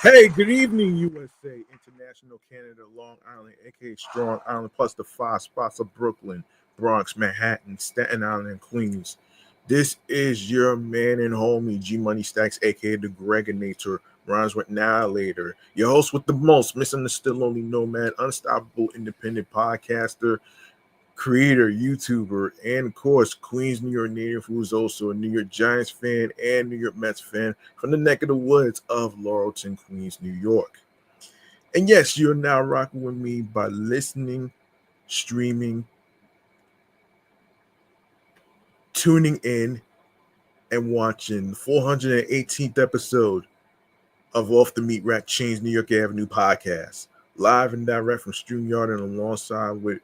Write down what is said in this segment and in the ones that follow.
Hey, good evening, USA, International Canada, Long Island, aka Strong Island, plus the five spots of Brooklyn, Bronx, Manhattan, Staten Island, and Queens. This is your man and homie, G Money Stacks, aka the Gregonator, rhymes with Annihilator, your host with the most, misunderstood lonely nomad, unstoppable independent podcaster, creator, YouTuber, and of course, Queens, New York native, who is also a New York Giants fan and New York Mets fan from the neck of the woods of Laurelton, Queens, New York. And yes, you're now rocking with me by listening, streaming, tuning in, and watching the 418th episode of Off the Meat Rack Chainz New York Avenue podcast, live and direct from StreamYard and alongside with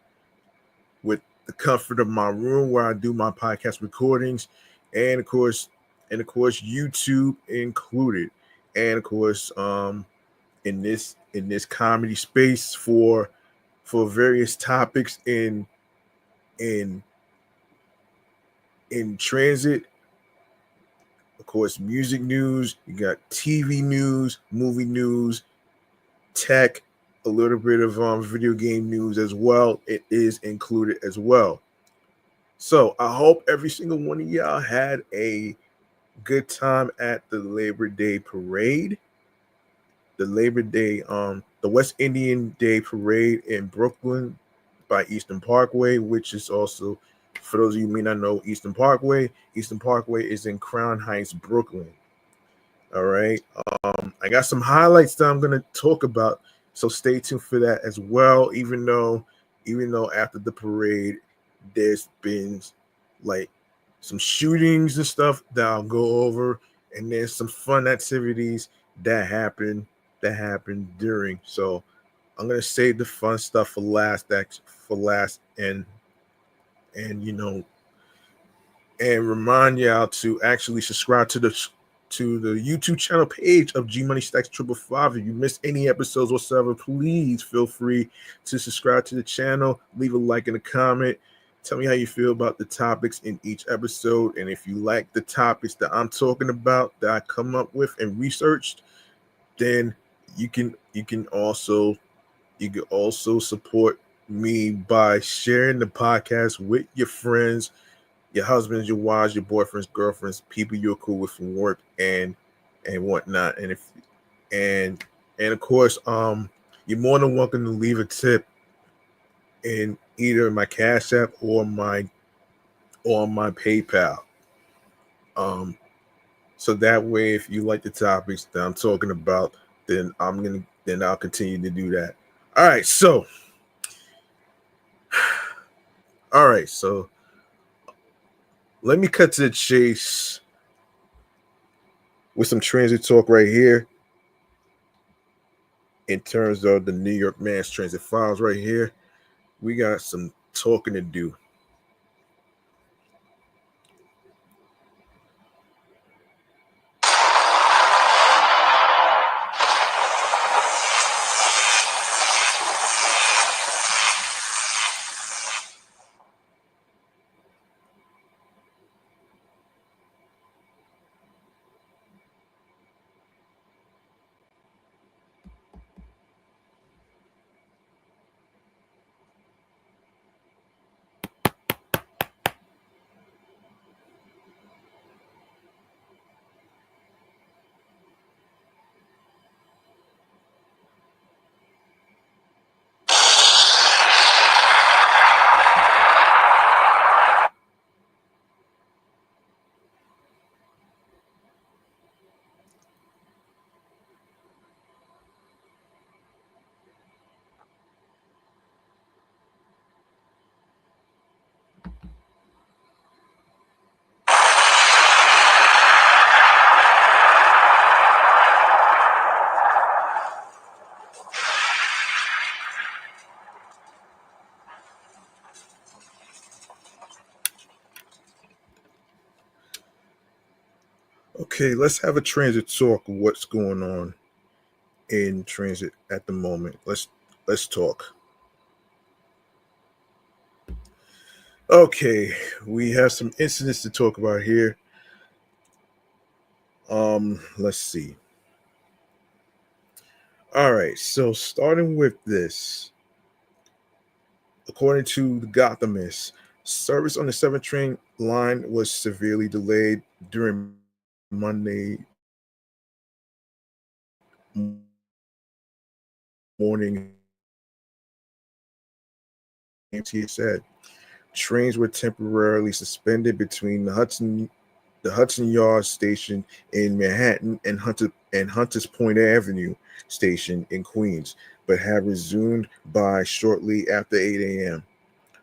the comfort of my room where I do my podcast recordings, and of course YouTube included, and of course in this comedy space for various topics in in transit. Of course, music news. You got TV news, movie news, tech, a little bit of video game news as well. It is included as well. So I hope every single one of y'all had a good time at the Labor Day parade. The West Indian Day parade in Brooklyn by Eastern Parkway, which is also, for those of you who may not know, Eastern Parkway is in Crown Heights, Brooklyn. All right. I got some highlights that I'm gonna talk about, so stay tuned for that as well. Even though after the parade, there's been like some shootings and stuff that I'll go over, and there's some fun activities that happened during. So I'm gonna save the fun stuff for last. And remind y'all to actually subscribe to the YouTube channel page of G Money Stacks 555. If you missed any episodes whatsoever, please feel free to subscribe to the channel, leave a like and a comment. Tell me how you feel about the topics in each episode, and if you like the topics that I'm talking about that I come up with and researched, then you can also support me by sharing the podcast with your friends, your husbands, your wives, your boyfriends, girlfriends, people you're cool with from work and whatnot. And of course, you're more than welcome to leave a tip in either my Cash App or my PayPal. Um, so that way, if you like the topics that I'm talking about, then I'll continue to do that. All right, so let me cut to the chase with some transit talk right here. In terms of the New York Mass Transit Files right here, we got some talking to do. Okay, let's have a transit talk of what's going on in transit at the moment. Let's talk. Okay, we have some incidents to talk about here. Let's see. All right, so starting with this, according to the Gothamist, service on the 7th train line was severely delayed during Monday morning. MTA said trains were temporarily suspended between the Hudson Yards station in Manhattan and Hunters Point Avenue station in Queens, but have resumed by shortly after 8 a.m.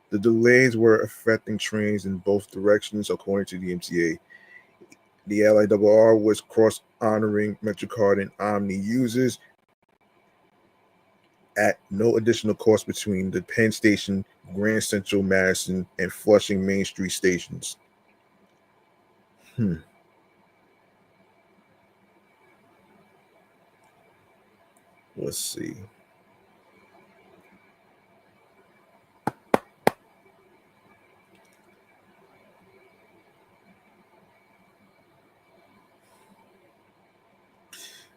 The delays were affecting trains in both directions, according to the MTA. The LIRR was cross honoring MetroCard and Omni users at no additional cost between the Penn Station, Grand Central, Madison, and Flushing Main Street stations. Hmm. Let's see.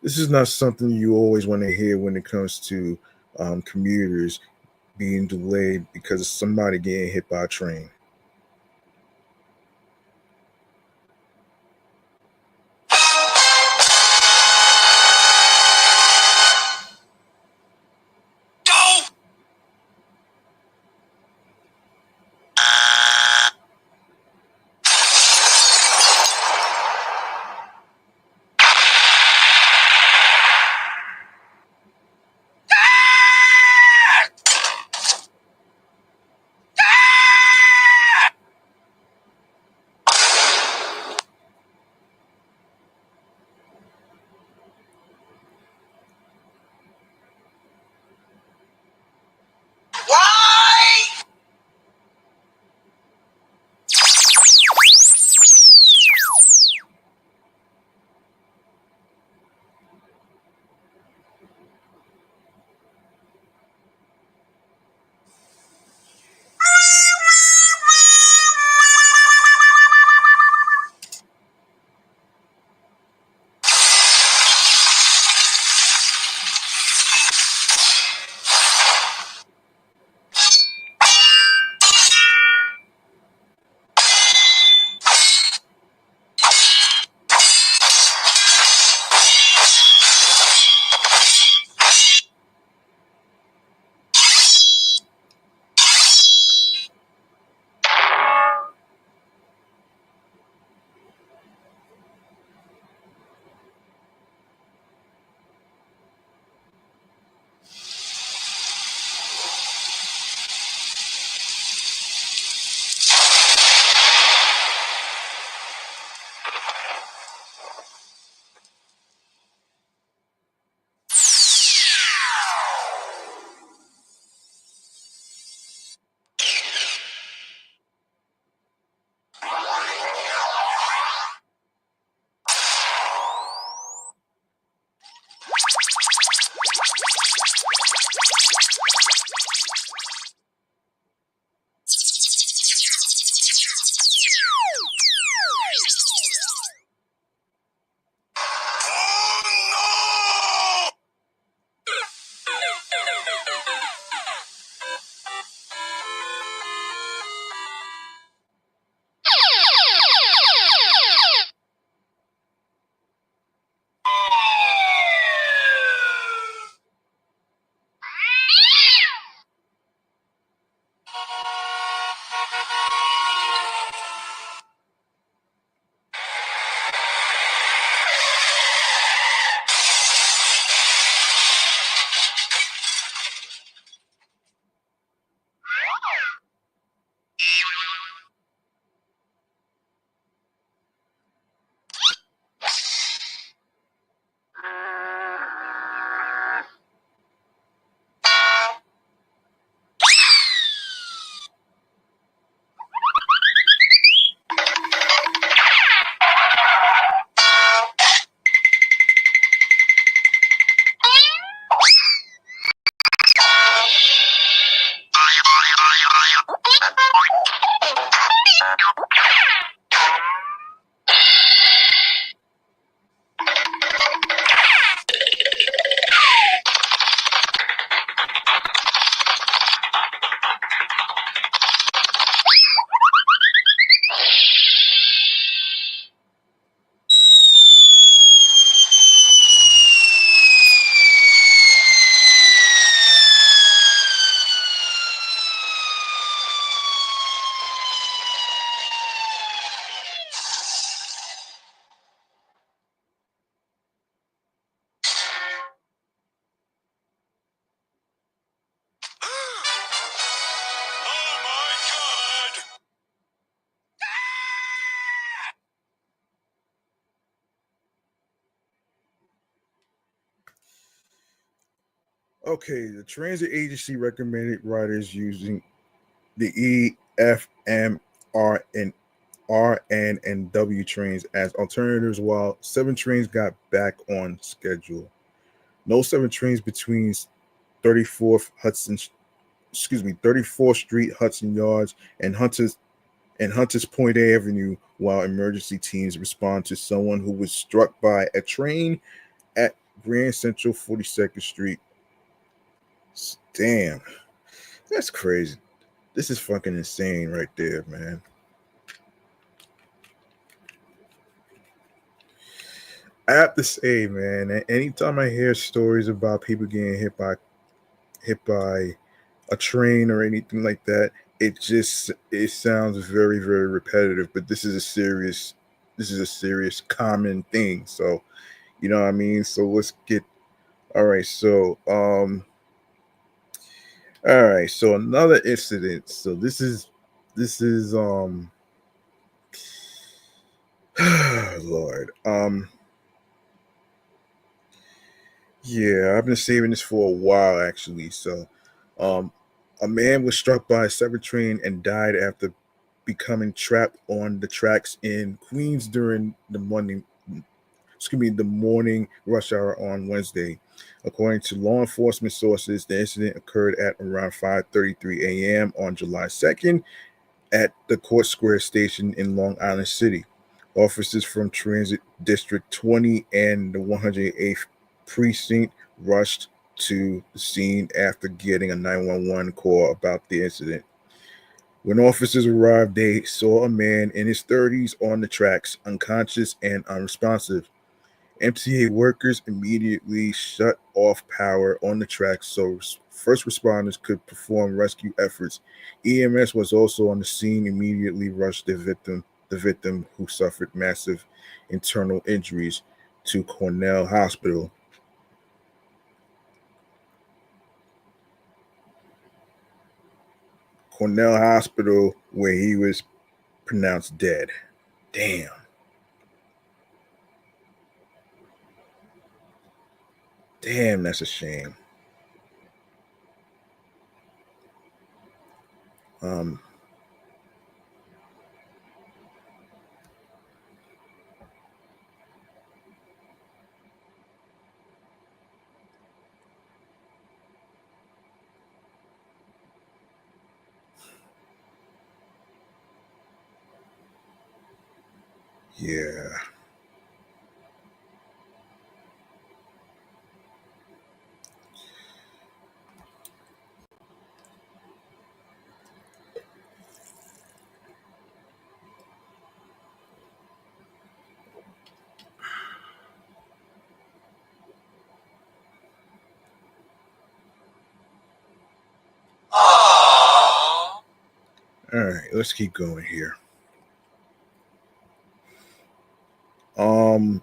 This is not something you always want to hear when it comes to commuters being delayed because of somebody getting hit by a train. Okay, the transit agency recommended riders using the E, F, M, R, and RN and W trains as alternatives, while 7 trains got back on schedule. No 7 trains between 34th Hudson, 34th Street, Hudson Yards, and Hunters Point Avenue, while emergency teams respond to someone who was struck by a train at Grand Central 42nd Street. Damn, that's crazy. This is fucking insane right there, man. I have to say, man, anytime I hear stories about people getting hit by a train or anything like that, it sounds very, very repetitive. But this is a serious common thing. So you know what I mean. So let's get all right. So another incident. So this is Lord. Yeah, I've been saving this for a while actually. Um, a man was struck by a 7 train and died after becoming trapped on the tracks in Queens during the morning rush hour on Wednesday. According to law enforcement sources, the incident occurred at around 5:33 a.m. on July 2nd at the Court Square station in Long Island City. Officers from Transit District 20 and the 108th Precinct rushed to the scene after getting a 911 call about the incident. When officers arrived, they saw a man in his 30s on the tracks, unconscious and unresponsive. MTA workers immediately shut off power on the tracks so first responders could perform rescue efforts. EMS was also on the scene, immediately rushed the victim who suffered massive internal injuries to Cornell Hospital. Cornell Hospital, where he was pronounced dead. Damn. Damn, that's a shame. Um, yeah. All right, let's keep going here. Um,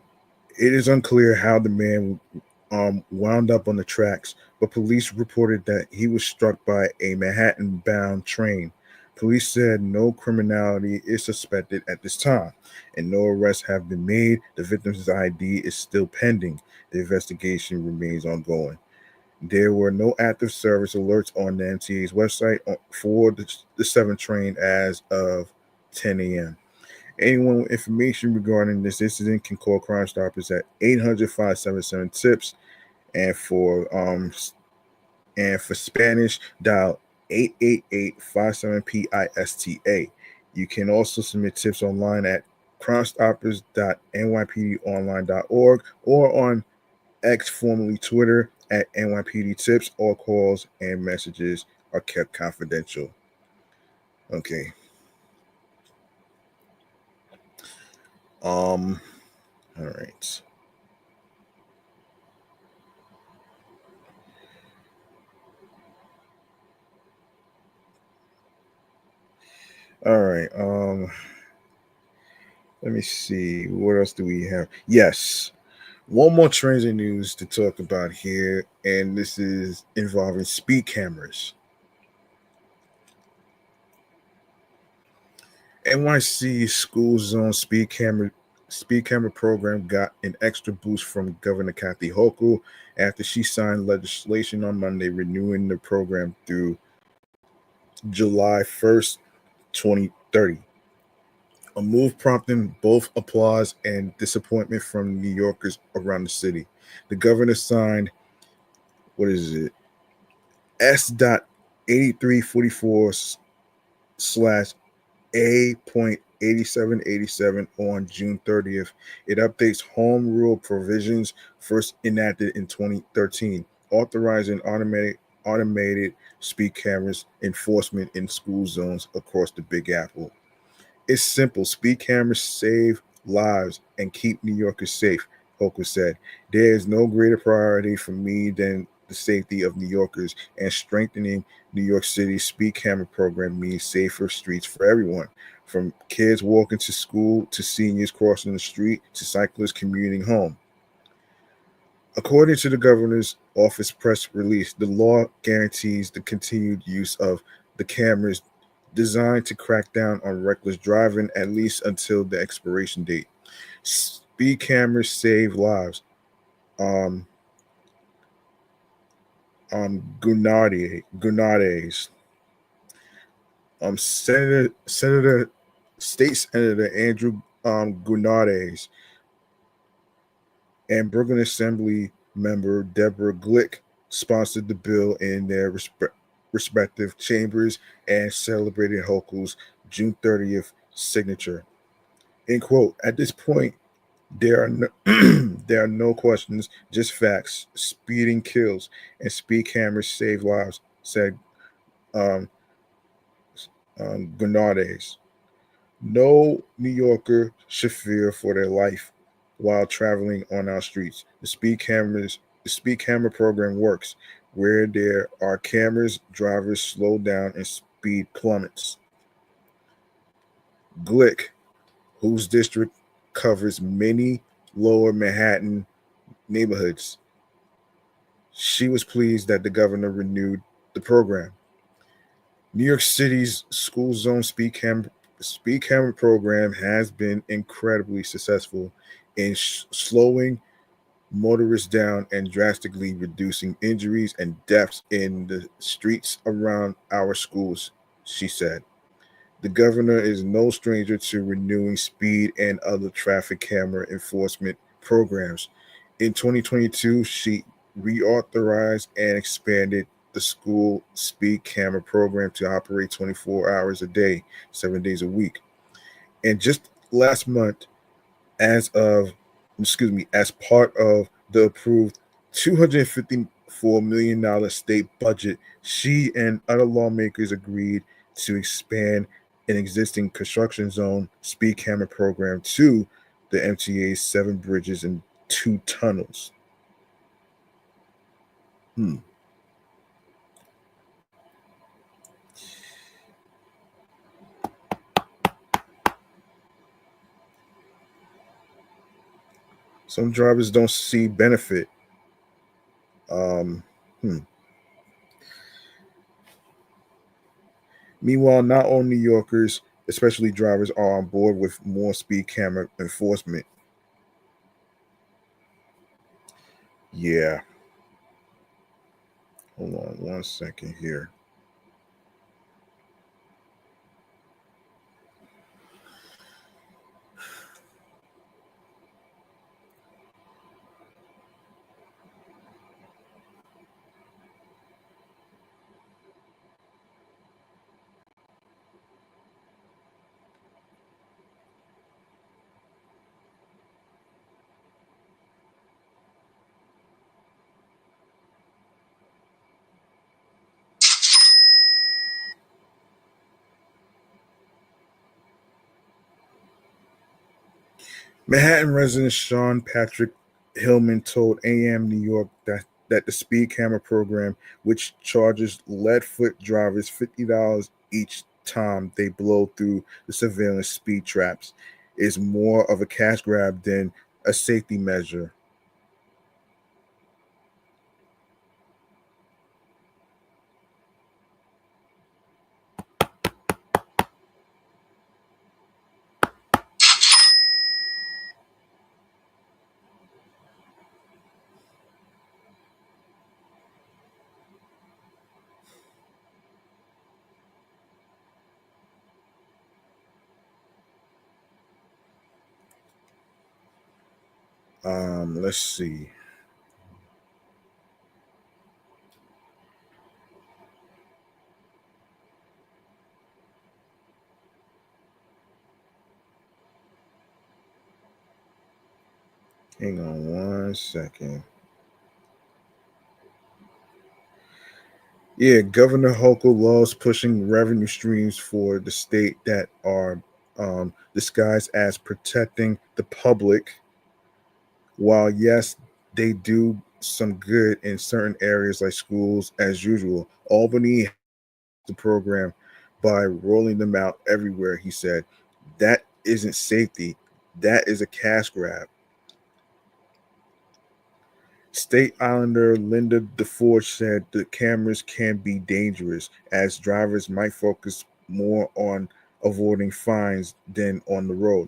it is unclear how the man wound up on the tracks, but police reported that he was struck by a Manhattan bound train. Police said no criminality is suspected at this time, and no arrests have been made. The victim's ID is still pending. The investigation remains ongoing. There were no active service alerts on the MTA's website for the 7 train as of 10 a.m. Anyone with information regarding this incident can call Crime Stoppers at 800-577-TIPS, and for Spanish, dial 888-57-PISTA. You can also submit tips online at crimestoppers.nypdonline.org or on X, formerly Twitter, at NYPD Tips. All calls and messages are kept confidential. Okay. All right. All right. Let me see. What else do we have? Yes. One more transit news to talk about here, and this is involving speed cameras. NYC school zone speed camera speed camera program got an extra boost from Governor Kathy Hochul after she signed legislation on Monday renewing the program through July 1st, 2030. A move prompting both applause and disappointment from New Yorkers around the city. The governor signed, what is it, S.8344 slash A.8787 on June 30th. It updates home rule provisions first enacted in 2013, authorizing automated speed cameras enforcement in school zones across the Big Apple. It's simple. Speed cameras save lives and keep New Yorkers safe, Hochul said. There is no greater priority for me than the safety of New Yorkers, and strengthening New York City's speed camera program means safer streets for everyone, from kids walking to school to seniors crossing the street to cyclists commuting home. According to the governor's office press release, the law guarantees the continued use of the cameras designed to crack down on reckless driving at least until the expiration date. Speed cameras save lives. Um, Gunades, State Senator Andrew Gunades, and Brooklyn Assembly member Deborah Glick sponsored the bill in their respective chambers and celebrated Hochul's June 30th signature. In quote, at this point, there are no, there are no questions, just facts. Speeding kills, and speed cameras save lives, said um, Gunades. No New Yorker should fear for their life while traveling on our streets. The speed camera program works. Where there are cameras, drivers slow down and speed plummets. Glick, whose district covers many lower Manhattan neighborhoods, she was pleased that the governor renewed the program. New York City's school zone speed camera program has been incredibly successful in slowing motorists down and drastically reducing injuries and deaths in the streets around our schools, she said. The governor is no stranger to renewing speed and other traffic camera enforcement programs. In 2022, she reauthorized and expanded the school speed camera program to operate 24 hours a day, 7 days a week. And just last month, as of, as part of the approved $254 million state budget, she and other lawmakers agreed to expand an existing construction zone speed camera program to the MTA's 7 bridges and 2 tunnels. Hmm. Some drivers don't see benefit. Um, hmm. Meanwhile, not all New Yorkers, especially drivers, are on board with more speed camera enforcement. Yeah. Hold on 1 second here. Manhattan resident Sean Patrick Hillman told AM New York that the speed camera program, which charges lead-foot drivers $50 each time they blow through the surveillance speed traps, is more of a cash grab than a safety measure. Let's see. Hang on 1 second. Yeah, Governor Hochul loves pushing revenue streams for the state that are disguised as protecting the public. While, yes, they do some good in certain areas like schools, as usual, Albany the program by rolling them out everywhere, he said. That isn't safety, that is a cash grab. State Islander Linda DeForge said the cameras can be dangerous as drivers might focus more on avoiding fines than on the road.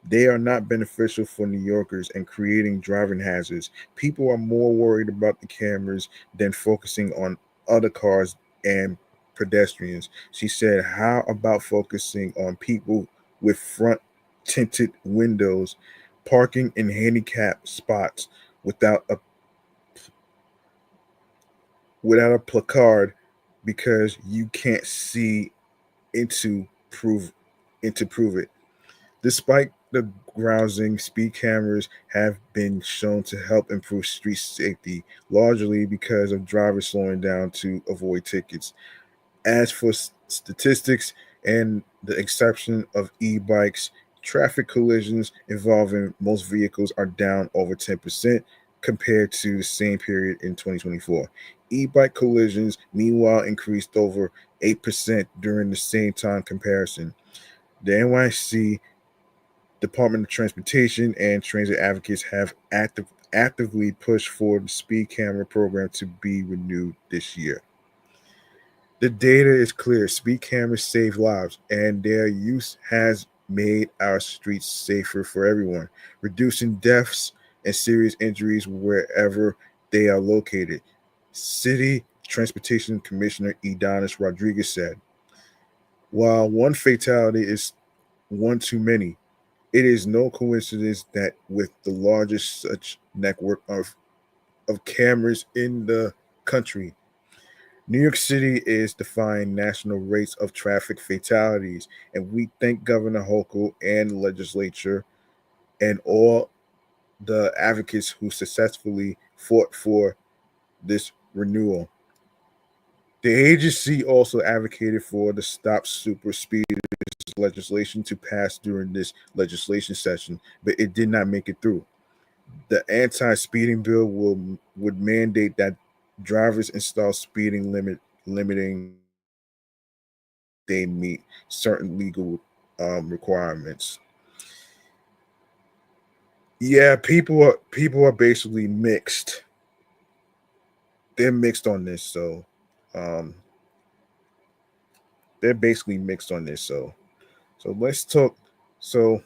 They are not beneficial for New Yorkers and creating driving hazards. People are more worried about the cameras than focusing on other cars and pedestrians. She said, how about focusing on people with front tinted windows, parking in handicapped spots without a placard because you can't see into prove it. Despite the grousing, speed cameras have been shown to help improve street safety, largely because of drivers slowing down to avoid tickets. As for statistics and the exception of e-bikes, traffic collisions involving most vehicles are down over 10% compared to the same period in 2024. E-bike collisions, meanwhile, increased over 8% during the same time comparison. The NYC Department of Transportation and transit advocates have actively pushed for the speed camera program to be renewed this year. The data is clear. Speed cameras save lives, and their use has made our streets safer for everyone, reducing deaths and serious injuries wherever they are located. City Transportation Commissioner Edonis Rodriguez said, while one fatality is one too many, it is no coincidence that with the largest such network of cameras in the country, New York City is defying national rates of traffic fatalities, and we thank Governor Hochul and the legislature and all the advocates who successfully fought for this renewal. The agency also advocated for the Stop Super Speeders legislation to pass during this legislation session, but it did not make it through. The anti-speeding bill would mandate that drivers install speeding limiting they meet certain legal requirements. Yeah, people are basically mixed. They're mixed on this, so um, they're basically mixed on this. So let's talk. So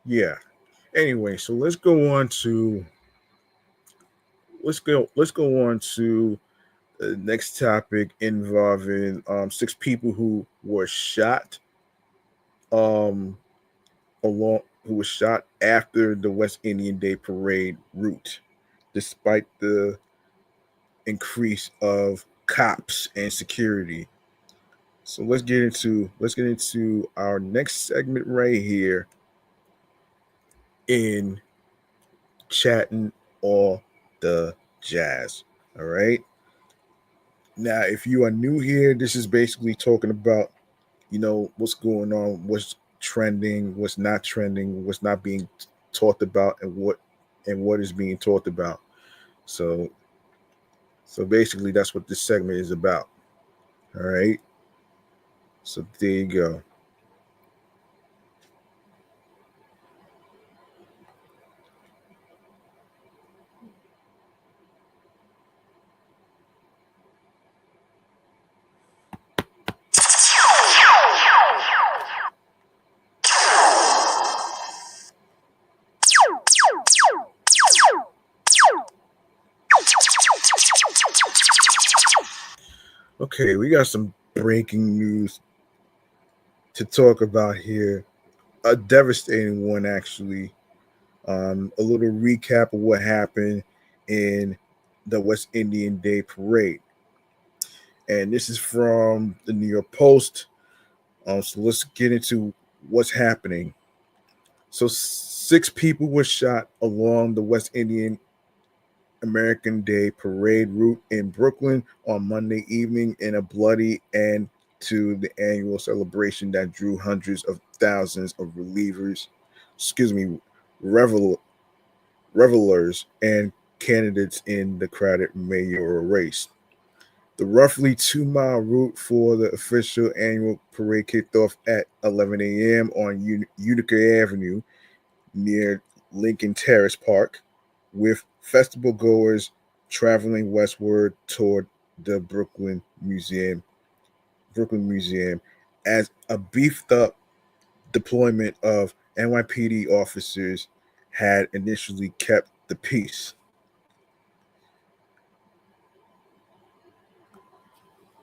yeah. Anyway, so let's go on to the next topic involving 6 people were shot um along who was shot after the West Indian Day Parade route, despite the increase of cops and security. So let's get into our next segment right here in chatting all the jazz. All right. Now, if you are new here, this is basically talking about what's going on, what's trending, what's not trending, what's not being talked about, and what is being talked about. So basically that's what this segment is about. All right. So there you go. Okay, we got some breaking news to talk about here. A devastating one, actually. A little recap of what happened in the West Indian Day Parade. And this is from the New York Post. So let's get into what's happening. So, 6 people were shot along the West Indian American Day Parade route in Brooklyn on Monday evening in a bloody end to the annual celebration that drew hundreds of thousands of revel, revelers and candidates in the crowded mayoral race. The roughly 2 mile route for the official annual parade kicked off at 11 a.m. on Utica Avenue near Lincoln Terrace Park, with festival goers traveling westward toward the Brooklyn Museum, as a beefed up deployment of NYPD officers had initially kept the peace.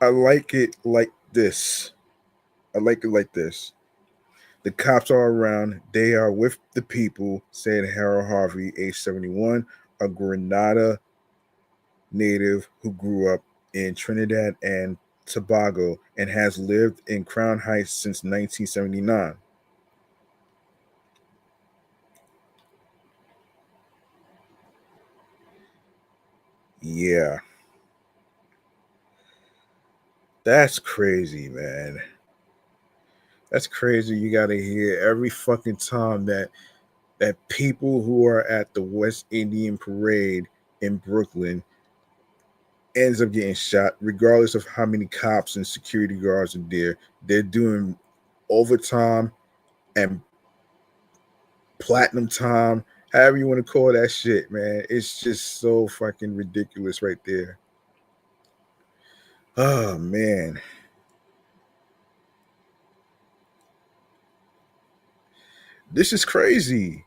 I like it like this. I like it like this. The cops are around. They are with the people, said Harold Harvey, age 71, a Grenada native who grew up in Trinidad and Tobago and has lived in Crown Heights since 1979. Yeah, that's crazy, man. That's crazy. You got to hear every fucking time that people who are at the West Indian Parade in Brooklyn ends up getting shot, regardless of how many cops and security guards are there. They're doing overtime and platinum time, however you want to call that shit, man. It's just so fucking ridiculous right there. Oh man, this is crazy.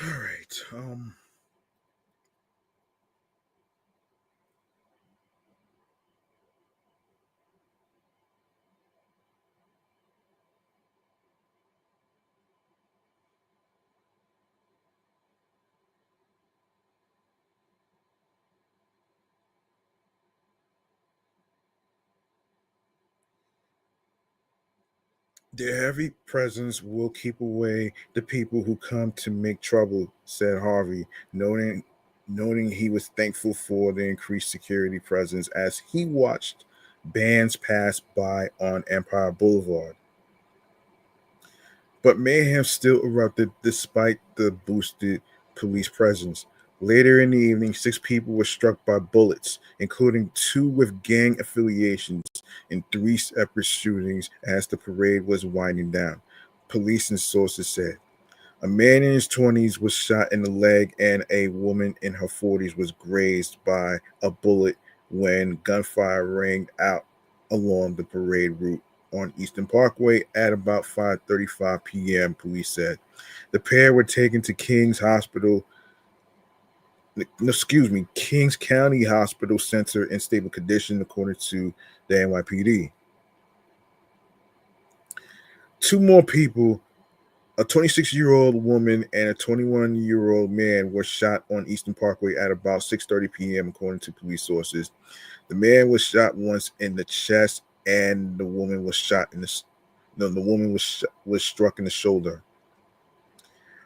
All right. Their heavy presence will keep away the people who come to make trouble, said Harvey, noting he was thankful for the increased security presence as he watched bands pass by on Empire Boulevard. But mayhem still erupted despite the boosted police presence. Later in the evening, 6 people were struck by bullets, including 2 with gang affiliations, in 3 separate shootings as the parade was winding down. Police and sources said a man in his 20s was shot in the leg, and a woman in her 40s was grazed by a bullet when gunfire rang out along the parade route on Eastern Parkway at about 5:35 p.m. Police said the pair were taken to Kings County Hospital Center in stable condition, according to the NYPD. 2 more people, a 26-year-old woman and a 21-year-old man, were shot on Eastern Parkway at about 6:30 p.m. according to police sources. The man was shot once in the chest, and the woman was shot in the no, the woman was struck in the shoulder.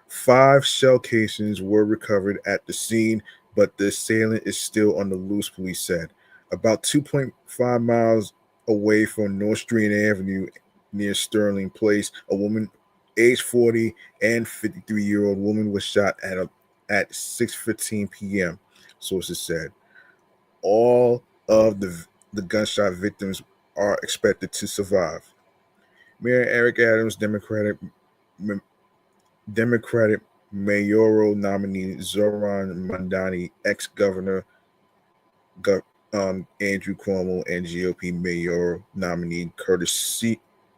5 shell casings were recovered at the scene, but the assailant is still on the loose, police said. About 2.5 miles away from North Street Avenue near Sterling Place, a woman age 40 and 53-year-old woman was shot at 6:15 p.m., sources said. All of the gunshot victims are expected to survive. Mayor Eric Adams, Democratic mayoral nominee Zoran Mandani, ex-governor Andrew Cuomo, and GOP mayoral nominee Curtis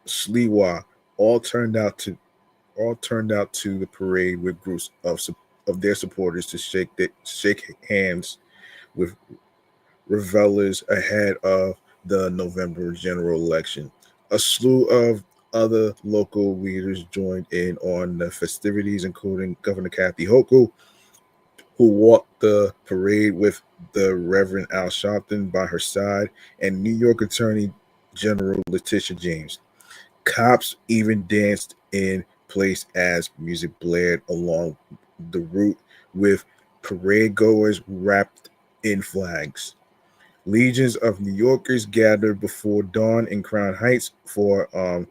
Sliwa all turned out to the parade with groups of their supporters to shake hands with revelers ahead of the November general election. A slew of other local leaders joined in on the festivities, including Governor Kathy Hochul, who walked the parade with the Reverend Al Sharpton by her side, and New York Attorney General Letitia James. Cops even danced in place as music blared along the route, with parade goers wrapped in flags. Legions of New Yorkers gathered before dawn in Crown Heights for um,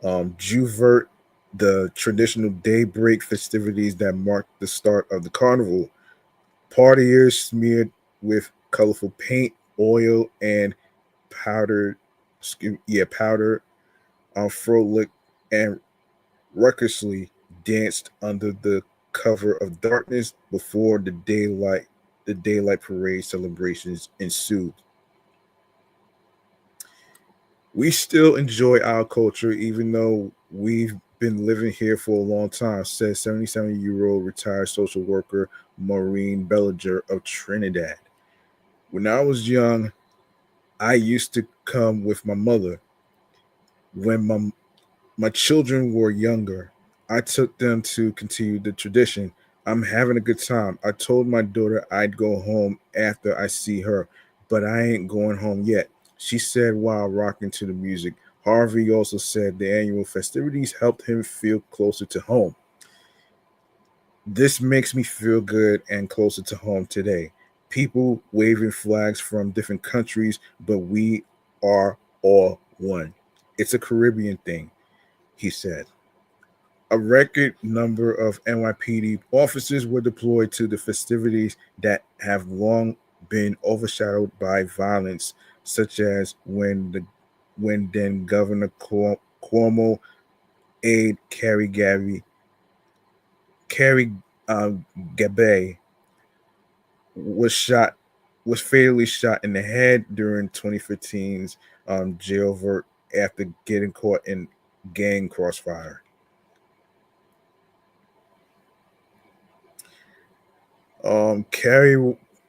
Juvert, the traditional daybreak festivities that marked the start of the carnival. Partiers smeared with colorful paint, oil, and powdered, powder, frolic, and recklessly danced under the cover of darkness before the daylight parade celebrations ensued. We still enjoy our culture even though we've been living here for a long time, says 77-year-old retired social worker Maureen Bellinger of Trinidad. When I was young, I used to come with my mother. When my children were younger, I took them to continue the tradition. I'm having a good time. I told my daughter I'd go home after I see her, but I ain't going home yet, she said while rocking to the music. Harvey also said the annual festivities helped him feel closer to home. This makes me feel good and closer to home today. People waving flags from different countries, but we are all one. It's a Caribbean thing, he said. A record number of NYPD officers were deployed to the festivities that have long been overshadowed by violence, such as when then Governor Cuomo aide Carrie Gabe was shot was fatally shot in the head during 2015's jailvert after getting caught in gang crossfire.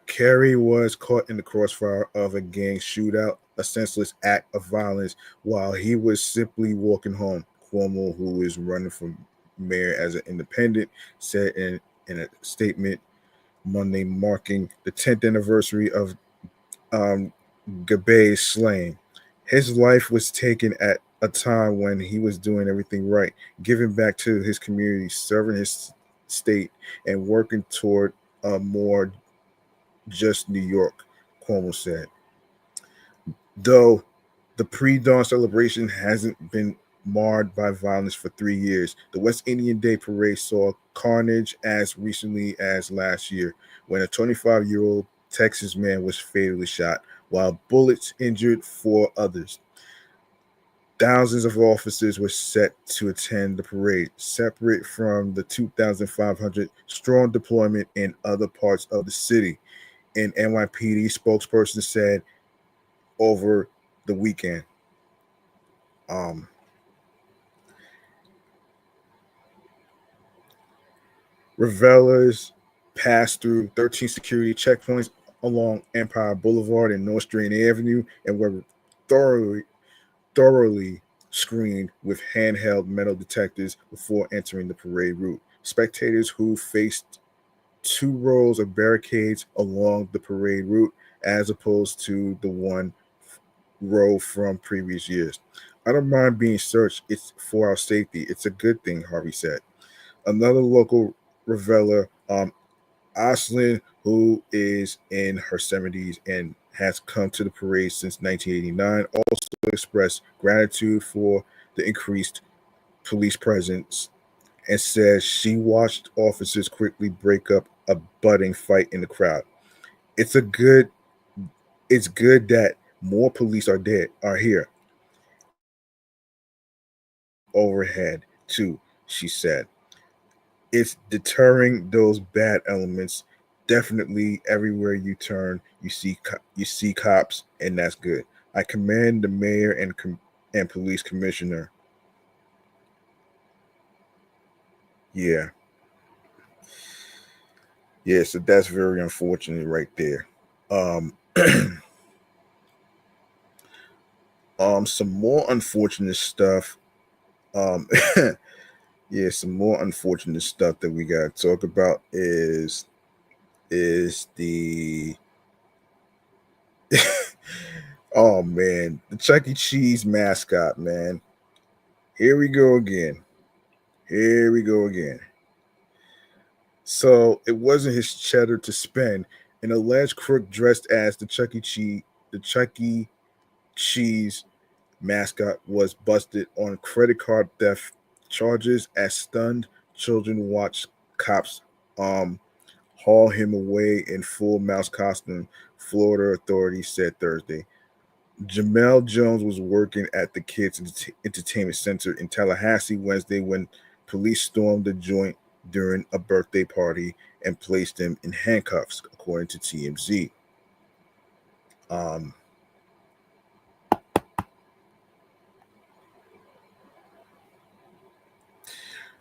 Kerry was caught in the crossfire of a gang shootout, a senseless act of violence, while he was simply walking home. Cuomo, who is running for mayor as an independent, said in a statement Monday, marking the 10th anniversary of um, Gabay's slaying. His life was taken at a time when he was doing everything right, giving back to his community, serving his state, and working toward a more just New York, Cuomo said. Though the pre dawn celebration hasn't been marred by violence for 3 years, the West Indian Day Parade saw carnage as recently as last year when a 25-year-old Texas man was fatally shot, while bullets injured four others. Thousands of officers were set to attend the parade, separate from the 2,500 strong deployment in other parts of the city. An NYPD spokesperson said over the weekend. Um, Revelers passed through 13 security checkpoints along Empire Boulevard and North Strand Avenue and were thoroughly, thoroughly screened with handheld metal detectors before entering the parade route. Spectators who faced two rows of barricades along the parade route as opposed to the one row from previous years. I don't mind being searched. It's for our safety. It's a good thing, Harvey said. Another local reveler, Aslin, who is in her 70s and has come to the parade since 1989, also expressed gratitude for the increased police presence and says she watched officers quickly break up a budding fight in the crowd. It's a good it's good that more police are here overhead too, she said. It's deterring those bad elements. Definitely everywhere you turn, you see cops, and that's good. I commend the mayor and police commissioner. Yeah, yeah. So that's very unfortunate, right there. Um, some more unfortunate stuff. Um, yeah, some more unfortunate stuff that we got to talk about is the oh man, the Chuckie Cheese mascot, man. Here we go again. Here we go again. So it wasn't his cheddar to spend. An alleged crook dressed as the Chuckie Cheese mascot was busted on credit card theft charges as stunned children watched cops um haul him away in full mouse costume, Florida authorities said Thursday. Jamel Jones was working at the Kids Entertainment Center in Tallahassee Wednesday when police stormed the joint during a birthday party and placed him in handcuffs, according to TMZ. Um,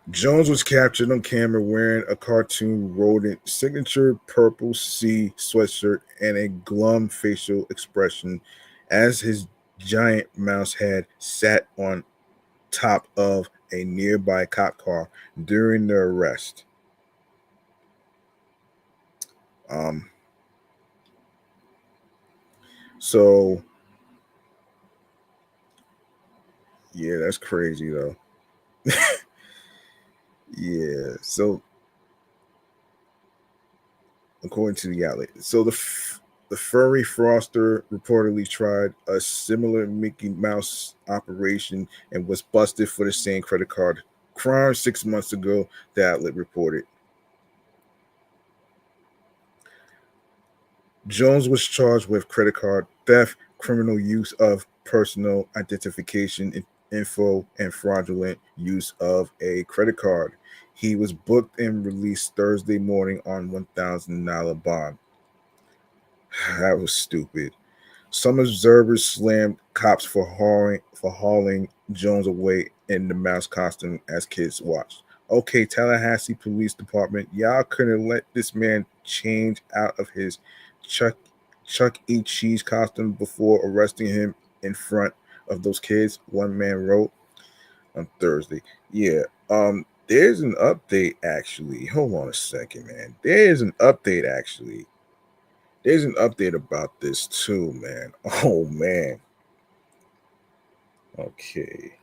Jones was captured on camera wearing a cartoon rodent signature purple C sweatshirt and a glum facial expression as his giant mouse head sat on top of a nearby cop car during the arrest. Um, so yeah, that's crazy though. Yeah. So according to the outlet, the furry Froster reportedly tried a similar Mickey Mouse operation and was busted for the same credit card crime 6 months ago. The outlet reported. Jones was charged with credit card theft, criminal use of personal identification info, and fraudulent use of a credit card. He was booked and released Thursday morning on $1,000 bond. That was stupid. Some observers slammed cops for hauling Jones away in the mouse costume as kids watched. Okay, Tallahassee Police Department, y'all couldn't let this man change out of his Chuck Chuckie Cheese costume before arresting him in front of those kids. One man wrote on Thursday. Yeah. There's an update actually. Hold on a second, man. There's an update actually. There's an update about this too, man. Oh man. Okay.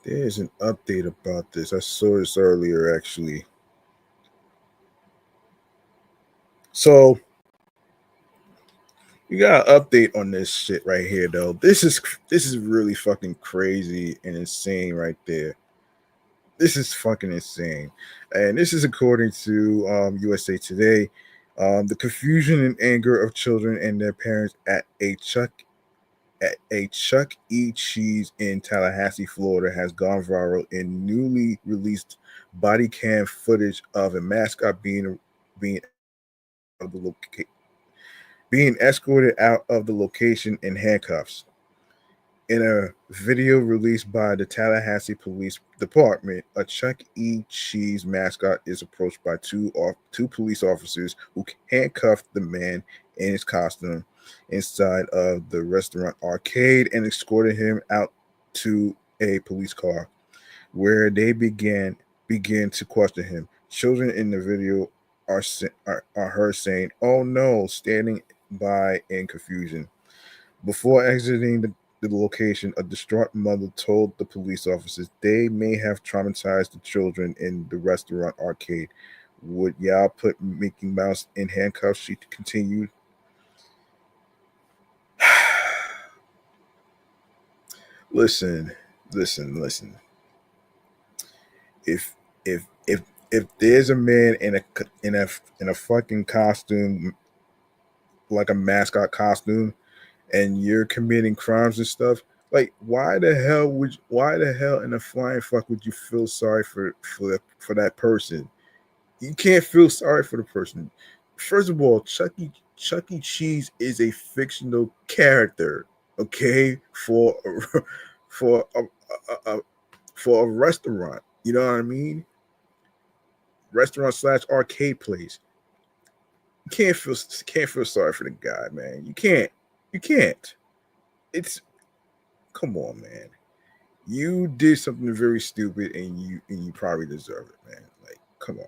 There's an update about this. I saw this earlier actually. So you got an update on this shit right here though. This is really fucking crazy and insane right there. This is fucking insane. And this is according to USA Today. The confusion and anger of children and their parents at a Chuck E. Cheese in Tallahassee, Florida, has gone viral in newly released body cam footage of a mascot being of the being escorted out of the location in handcuffs. In a video released by the Tallahassee Police Department, a Chuck E. Cheese mascot is approached by two police officers who handcuffed the man in his costume inside of the restaurant arcade and escorted him out to a police car, where they began to question him. Children in the video are heard saying, "Oh no," standing by in confusion. Before exiting the location, a distraught mother told the police officers they may have traumatized the children in the restaurant arcade. Would y'all put Mickey Mouse in handcuffs? She continued. Listen, listen. If if there's a man in a fucking costume, like a mascot costume, and you're committing crimes and stuff, like why the hell in the flying fuck would you feel sorry for that person? You can't feel sorry for the person. First of all, Chucky Cheese is a fictional character, okay, for a for a restaurant. You know what I mean? Restaurant slash arcade place. You can't feel sorry for the guy, man. You can't. It's come on, man. You did something very stupid, and you probably deserve it, man. Like, come on.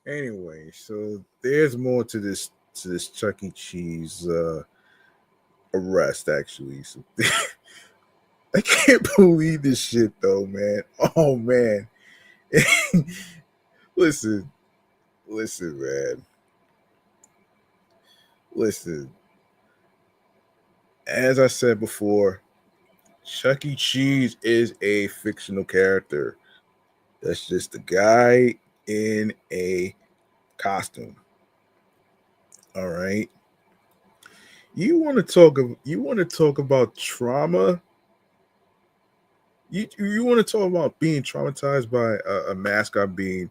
Anyway, so there's more to this Chuckie Cheese arrest actually. So I can't believe this shit though, man. Oh man. listen, listen, man. Listen. As I said before, Chuckie Cheese is a fictional character. That's just a guy in a costume. All right. You want to talk about trauma? You want to talk about being traumatized by a mascot being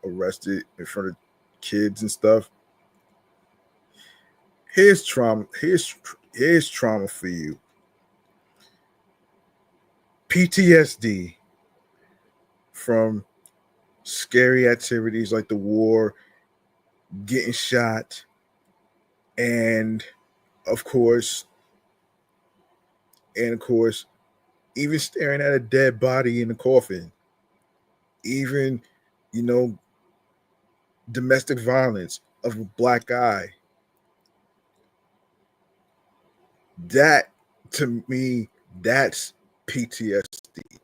arrested in front of kids and stuff? Here's trauma. Here's trauma for you. PTSD from scary activities like the war, getting shot, and of course, and of course, even staring at a dead body in the coffin, even you know, domestic violence of a black guy. That to me, that's PTSD.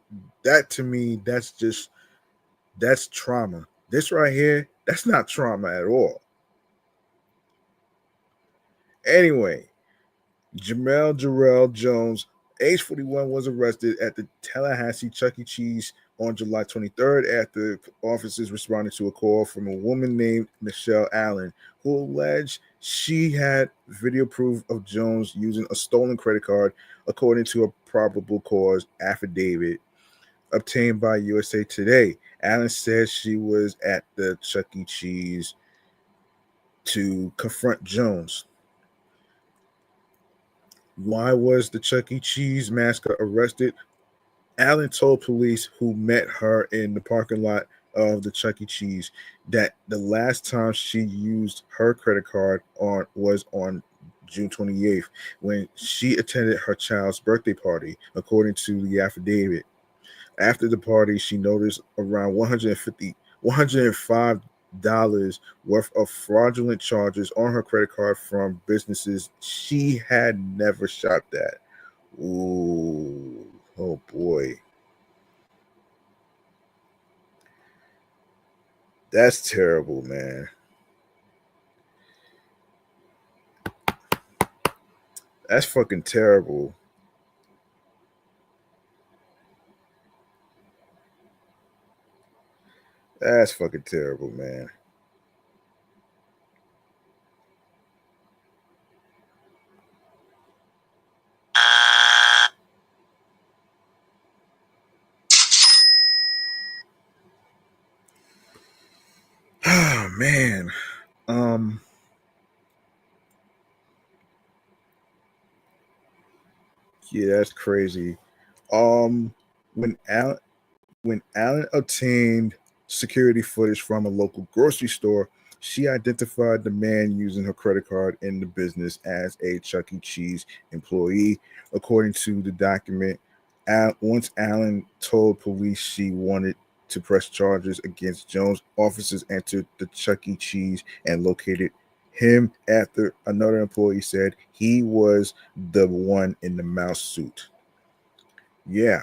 That to me, that's trauma. This right here, that's not trauma at all. Anyway, Jamel Jarrell Jones, age 41, was arrested at the Tallahassee Chuck E. Cheese on July 23rd after officers responded to a call from a woman named Michelle Allen, who alleged she had video proof of Jones using a stolen credit card, according to a probable cause affidavit obtained by USA Today. Allen said she was at the Chuck E. Cheese to confront Jones. Why was the Chuck E. Cheese mascot arrested? Allen told police who met her in the parking lot of the Chuck E. Cheese that the last time she used her credit card was on June 28th when she attended her child's birthday party, according to the affidavit. After the party, she noticed around $105 worth of fraudulent charges on her credit card from businesses she had never shopped at. Ooh, oh boy. That's terrible, man. That's fucking terrible. That's fucking terrible, man. Oh man. Um yeah, that's crazy. Um when Al When Allen obtained security footage from a local grocery store, she identified the man using her credit card in the business as a Chuck E. Cheese employee. According to the document, once Allen told police she wanted to press charges against Jones, officers entered the Chuck E. Cheese and located him after another employee said he was the one in the mouse suit. Yeah.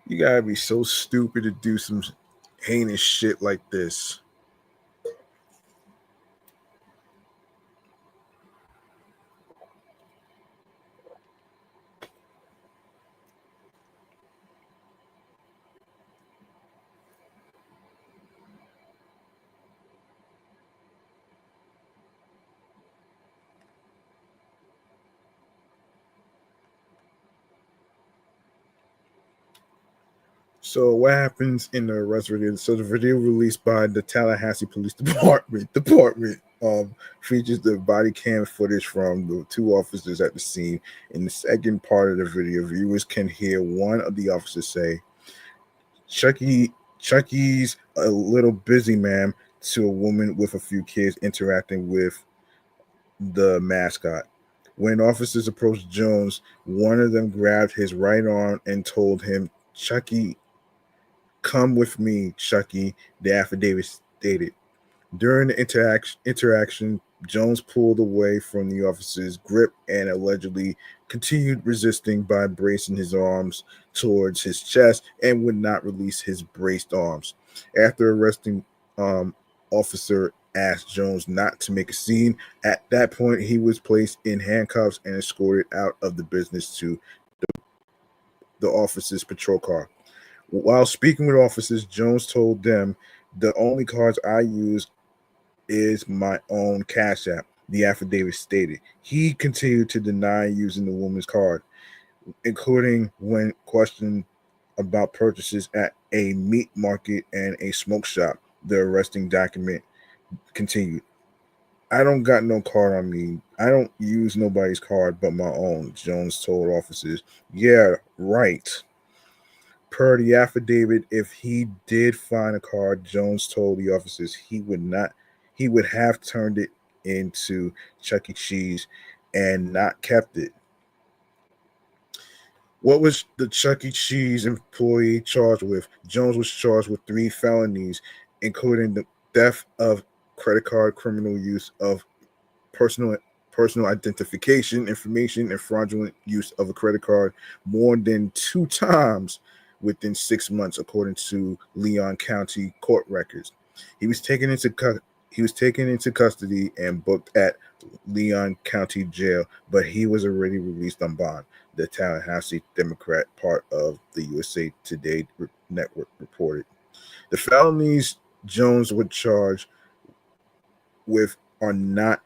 You gotta be so stupid to do some heinous shit like this. So what happens in the arrest video? So the video released by the Tallahassee Police Department features the body cam footage from the two officers at the scene. In the second part of the video, viewers can hear one of the officers say, Chucky's a little busy, ma'am," to a woman with a few kids interacting with the mascot. When officers approached Jones, one of them grabbed his right arm and told him, "Chuckie, come with me, Chuckie," the affidavit stated. During the interaction, Jones pulled away from the officer's grip and allegedly continued resisting by bracing his arms towards his chest and would not release his braced arms. After arresting, officer asked Jones not to make a scene. At that point, he was placed in handcuffs and escorted out of the business to the officer's patrol car. While speaking with officers, Jones told them, "The only cards I use is my own Cashapp," the affidavit stated. He continued to deny using the woman's card, including when questioned about purchases at a meat market and a smoke shop. The arresting document continued. "I don't got no card on me. I don't use nobody's card but my own," Jones told officers. "Yeah, right." Per the affidavit, if he did find a card, Jones told the officers he would have turned it into Chuckie Cheese and not kept it. What was the Chuckie Cheese employee charged with? Jones was charged with 3 felonies, including the theft of credit card, criminal use of personal personal identification information, and fraudulent use of a credit card more than 2 times within 6 months, according to Leon County court records. He was taken into custody and booked at Leon County Jail, but he was already released on bond. The Tallahassee Democrat, part of the USA Today network, reported. The felonies Jones would charge with are not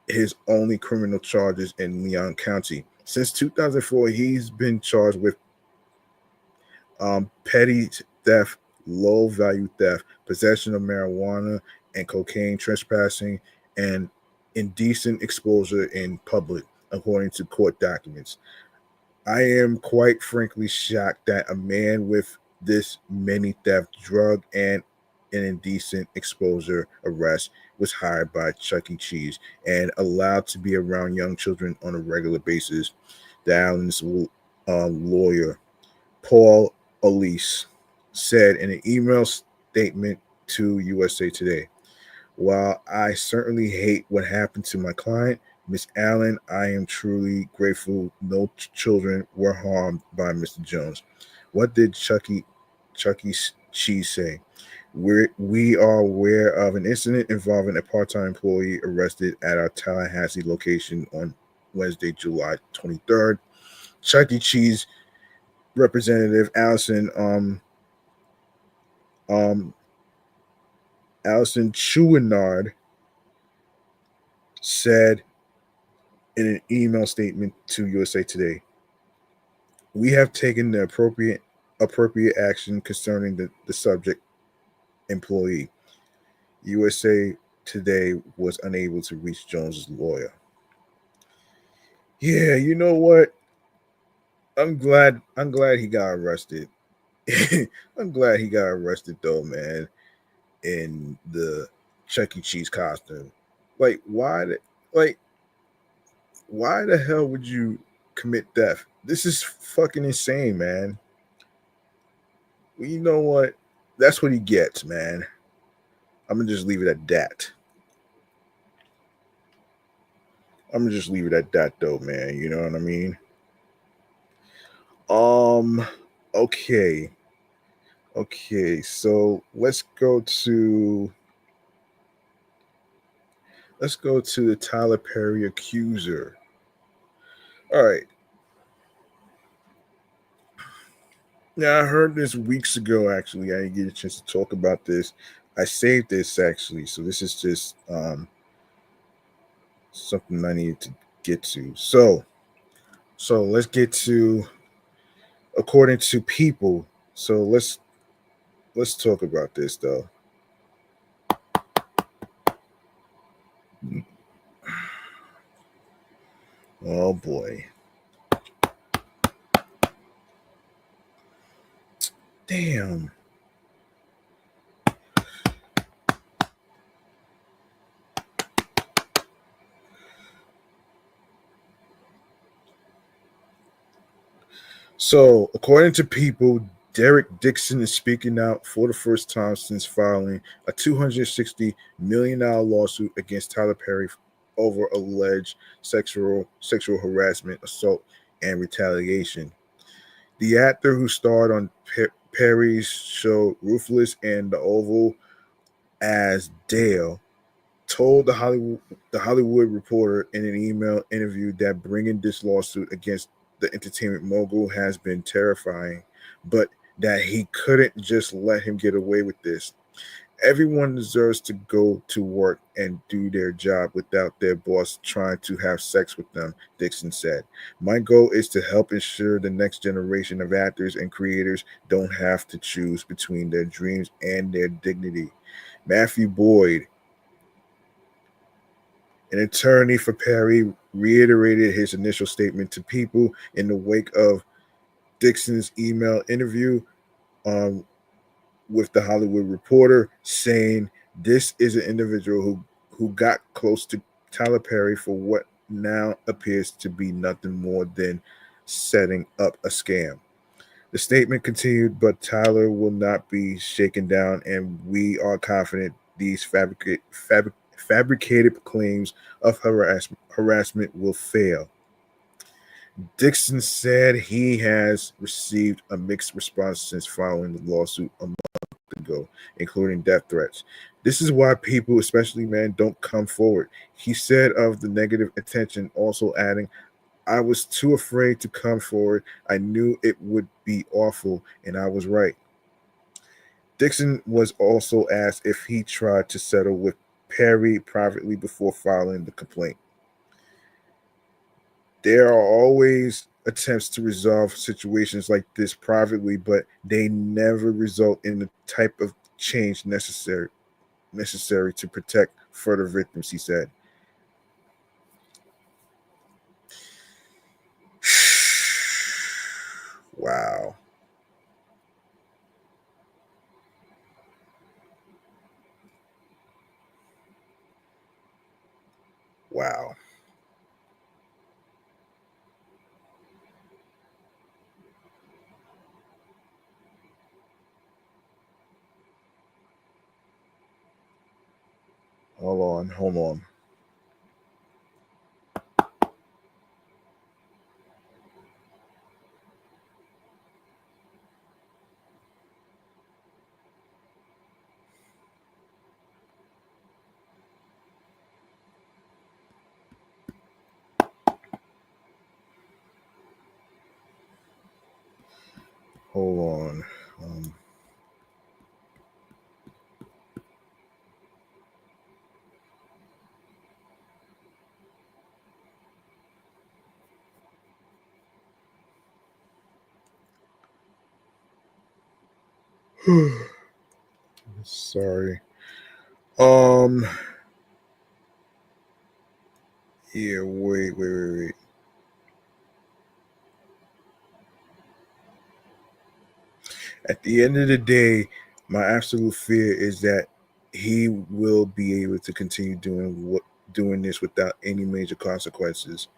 his only criminal charges in Leon County. Since 2004, he's been charged with petty theft, low value theft, possession of marijuana and cocaine, trespassing, and indecent exposure in public, according to court documents. I am quite frankly shocked that a man with this many theft, drug, and an indecent exposure arrest was hired by Chuckie Cheese and allowed to be around young children on a regular basis. The Allen's lawyer, Paul Elise, said in an email statement to USA Today, "While I certainly hate what happened to my client, Miss Allen, I am truly grateful no children were harmed by Mr. Jones." What did Chuckie Cheese say? We are aware of an incident involving a part-time employee arrested at our Tallahassee location on Wednesday, July 23rd. Chuckie Cheese representative um, Allison Chouinard said in an email statement to USA Today, "We have taken the appropriate action concerning the subject employee." USA Today was unable to reach Jones's lawyer. Yeah, you know what? I'm glad he got arrested. I'm glad he got arrested though, man, in the Chuck E. Cheese costume. Like, like why the hell would you commit theft? This is fucking insane, man. Well, you know what? That's what he gets, man. I'm gonna just leave it at that. I'm gonna just leave it at that, though, man. You know what I mean? Um. Okay. Okay. So let's go to the Tyler Perry accuser. All right. Now I heard this weeks ago. Actually, I didn't get a chance to talk about this. I saved this actually, so this is just something I needed to get to. So let's get to according to people. So let's talk about this though. Oh boy. Damn. So, according to People, Derek Dixon is speaking out for the first time since filing a $260 million lawsuit against Tyler Perry over alleged sexual harassment, assault, and retaliation. The actor who starred on Perry's show Ruthless and The Oval as Dale told the Hollywood Reporter in an email interview that bringing this lawsuit against the entertainment mogul has been terrifying, but that he couldn't just let him get away with this. Everyone deserves to go to work and do their job without their boss trying to have sex with them, Dixon said. My goal is to help ensure the next generation of actors and creators don't have to choose between their dreams and their dignity. Matthew Boyd, an attorney for Perry, reiterated his initial statement to People in the wake of Dixon's email interview um, with the Hollywood Reporter, saying this is an individual who got close to Tyler Perry for what now appears to be nothing more than setting up a scam. The statement continued, but Tyler will not be shaken down, and we are confident these fabricated claims of harassment will fail. Dixon said he has received a mixed response since filing the lawsuit a month ago, including death threats. This is why people, especially men, don't come forward. He said of the negative attention, also adding, I was too afraid to come forward. I knew it would be awful, and I was right. Dixon was also asked if he tried to settle with Perry privately before filing the complaint. There are always attempts to resolve situations like this privately, but they never result in the type of change necessary to protect further victims, he said. Wow. Wow. Hold on. Hold on. Sorry. Um. Yeah. Wait. At the end of the day, my absolute fear is that he will be able to continue doing this without any major consequences.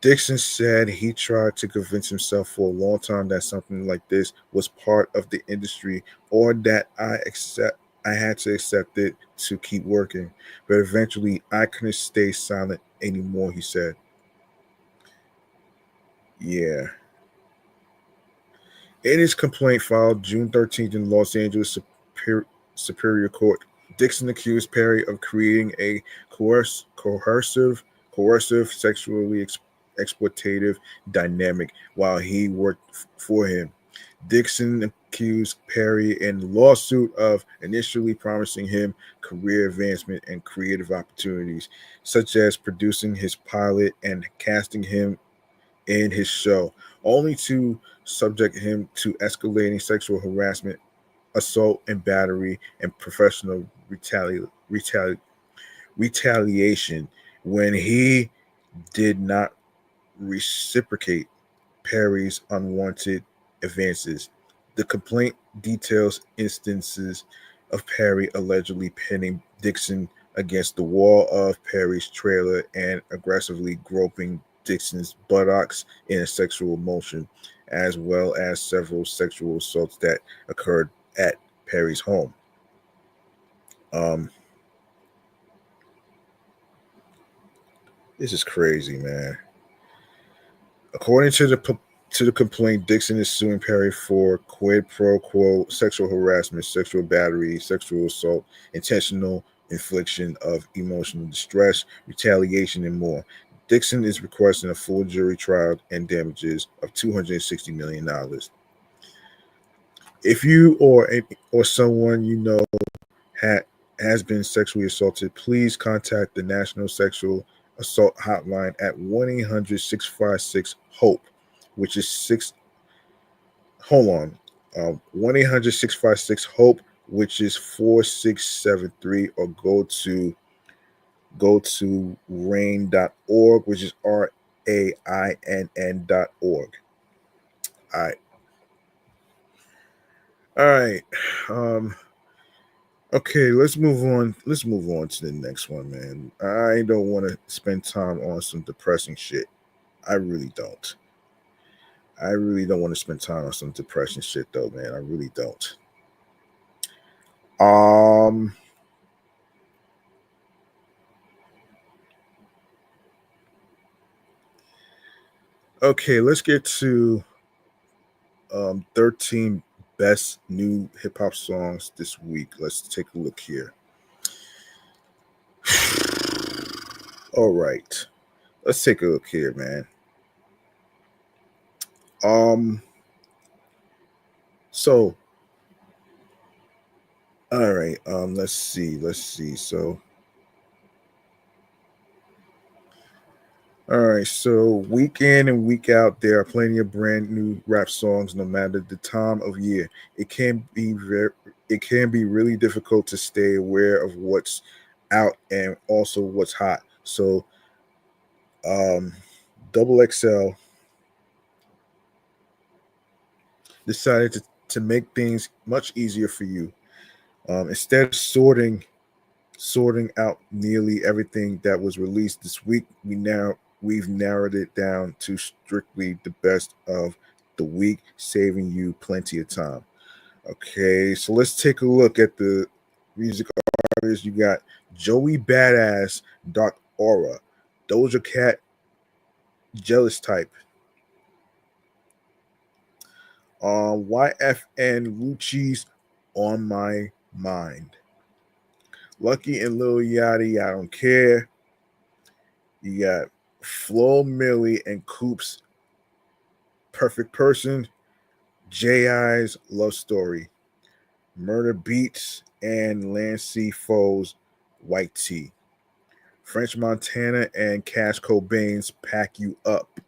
Dixon said he tried to convince himself for a long time that something like this was part of the industry, or that I had to accept it to keep working. But eventually I couldn't stay silent anymore, he said. Yeah. In his complaint filed June 13th in Los Angeles Superior Court, Dixon accused Perry of creating a coercive, sexually exploitative dynamic while he worked for him. Dixon accused Perry in the lawsuit of initially promising him career advancement and creative opportunities, such as producing his pilot and casting him in his show, only to subject him to escalating sexual harassment, assault, and battery, and professional retaliation when he did not reciprocate Perry's unwanted advances. The complaint details instances of Perry allegedly pinning Dixon against the wall of Perry's trailer and aggressively groping Dixon's buttocks in a sexual motion. as well as several sexual assaults that occurred at Perry's home. Um, this is crazy, man. According to the complaint, Dixon is suing Perry for quid pro quo sexual harassment, sexual battery, sexual assault, intentional infliction of emotional distress, retaliation, and more. Dixon is requesting a full jury trial and damages of $260 million. If you or someone you know has been sexually assaulted, please contact the National Sexual Assault Hotline at 1-800-656-HOPE, which is 1-800-656-HOPE, which is 4673, or go to rain.org, which is RAINN.org. All right. All right. Okay, let's move on. Let's move on to the next one, man. I don't want to spend time on some depressing shit. I really don't. I really don't want to spend time on some depressing shit, though, man. I really don't. Okay, let's get to 13 best new hip hop songs this week. Let's take a look here. All right, let's take a look here, man. So, all right, let's see. So, all right, so week in and week out, there are plenty of brand new rap songs, no matter the time of year. It can be really difficult to stay aware of what's out and also what's hot. So, Double XL decided to make things much easier for you. Instead of sorting out nearly everything that was released this week, we've narrowed it down to strictly the best of the week, saving you plenty of time. Okay, so let's take a look at the music artists. You got Joey Badass, Dark Aura, Doja Cat, Jealous Type, YFN Lucci's On My Mind, Lucky and Lil Yachty, I Don't Care. You got Flo Millie and Coop's Perfect Person, J.I.'s Love Story, Murder Beats and Lancey Foe's White Tea, French Montana and Cash Cobain's Pack You Up,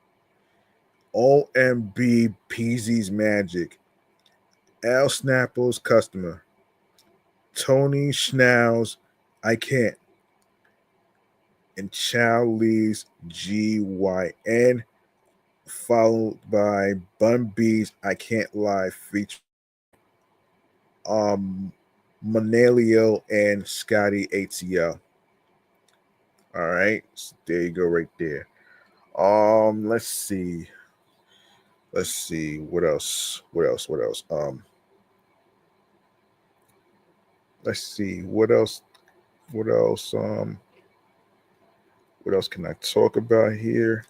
OMB Peasy's Magic, Al Snapple's Customer, Tony Schnell's I Can't, and Chow Lee's GYN, followed by Bun B's I Can't Lie featuring Manalio and Scotty ATL. All right, so there you go, right there. Let's see what else. Let's see what else. What else? What else can I talk about here?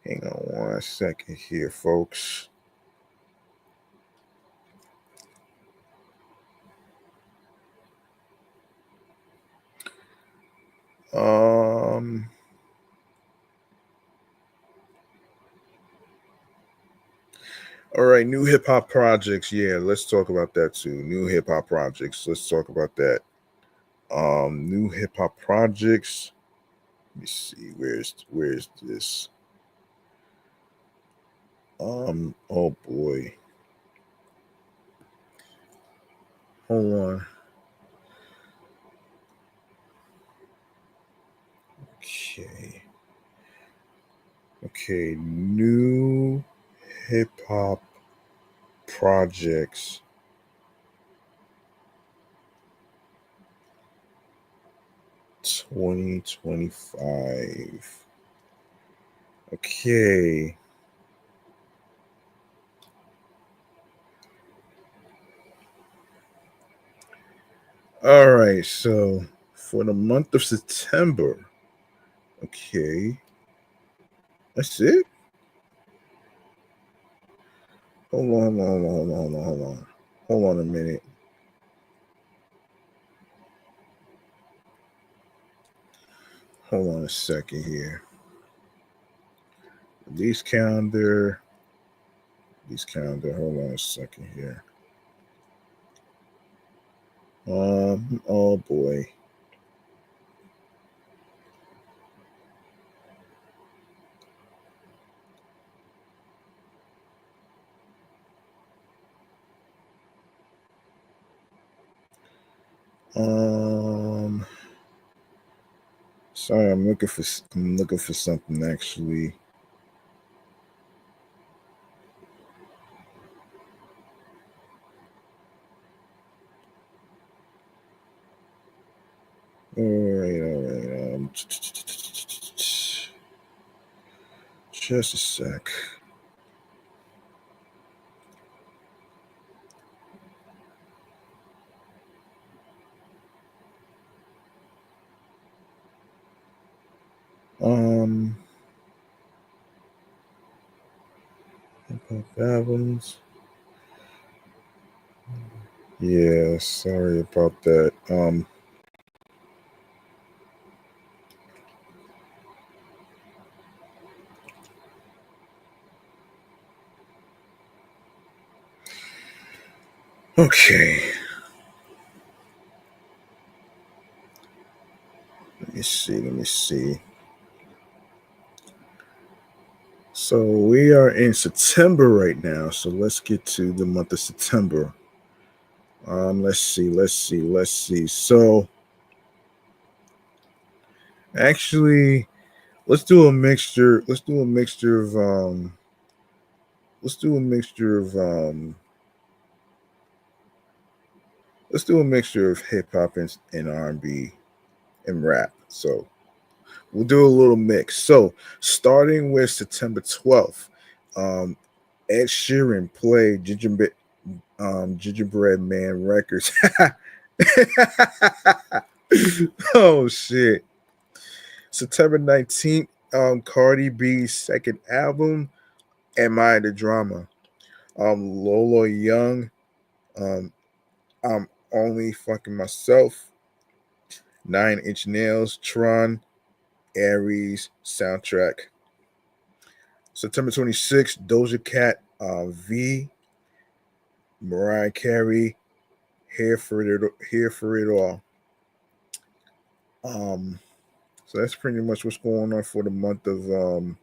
Hang on 1 second here, folks. All right, new hip hop projects. Yeah, let's talk about that too. New hip hop projects. Let's talk about that. New hip hop projects. Let me see. Where's this? Oh boy. Hold on. Okay, new hip hop projects. $2025. Okay. All right, so for the month of September, okay, that's it. Hold on a minute. Hold on a second here. Release calendar. Release calendar. Hold on a second here. Oh boy. Sorry, I'm looking for something actually. All right. Just a sec. Hip-hop albums. Yeah, sorry about that. Okay. Let me see. So we are in September right now. So let's get to the month of September. Let's see. So actually, let's do a mixture. Let's do a mixture of let's do a mixture of hip hop and R&B and rap. So we'll do a little mix. So starting with September 12th, um, Ed Sheeran played Gingerbread Man Records. Oh shit. September 19th, Cardi B's second album, Am I the Drama? Lola Young, um, I'm Only Fucking Myself, 9 Inch Nails, Tron, Aries soundtrack. September 26th, Doja Cat, V, Mariah Carey, Here for It All. Um, so that's pretty much what's going on for the month of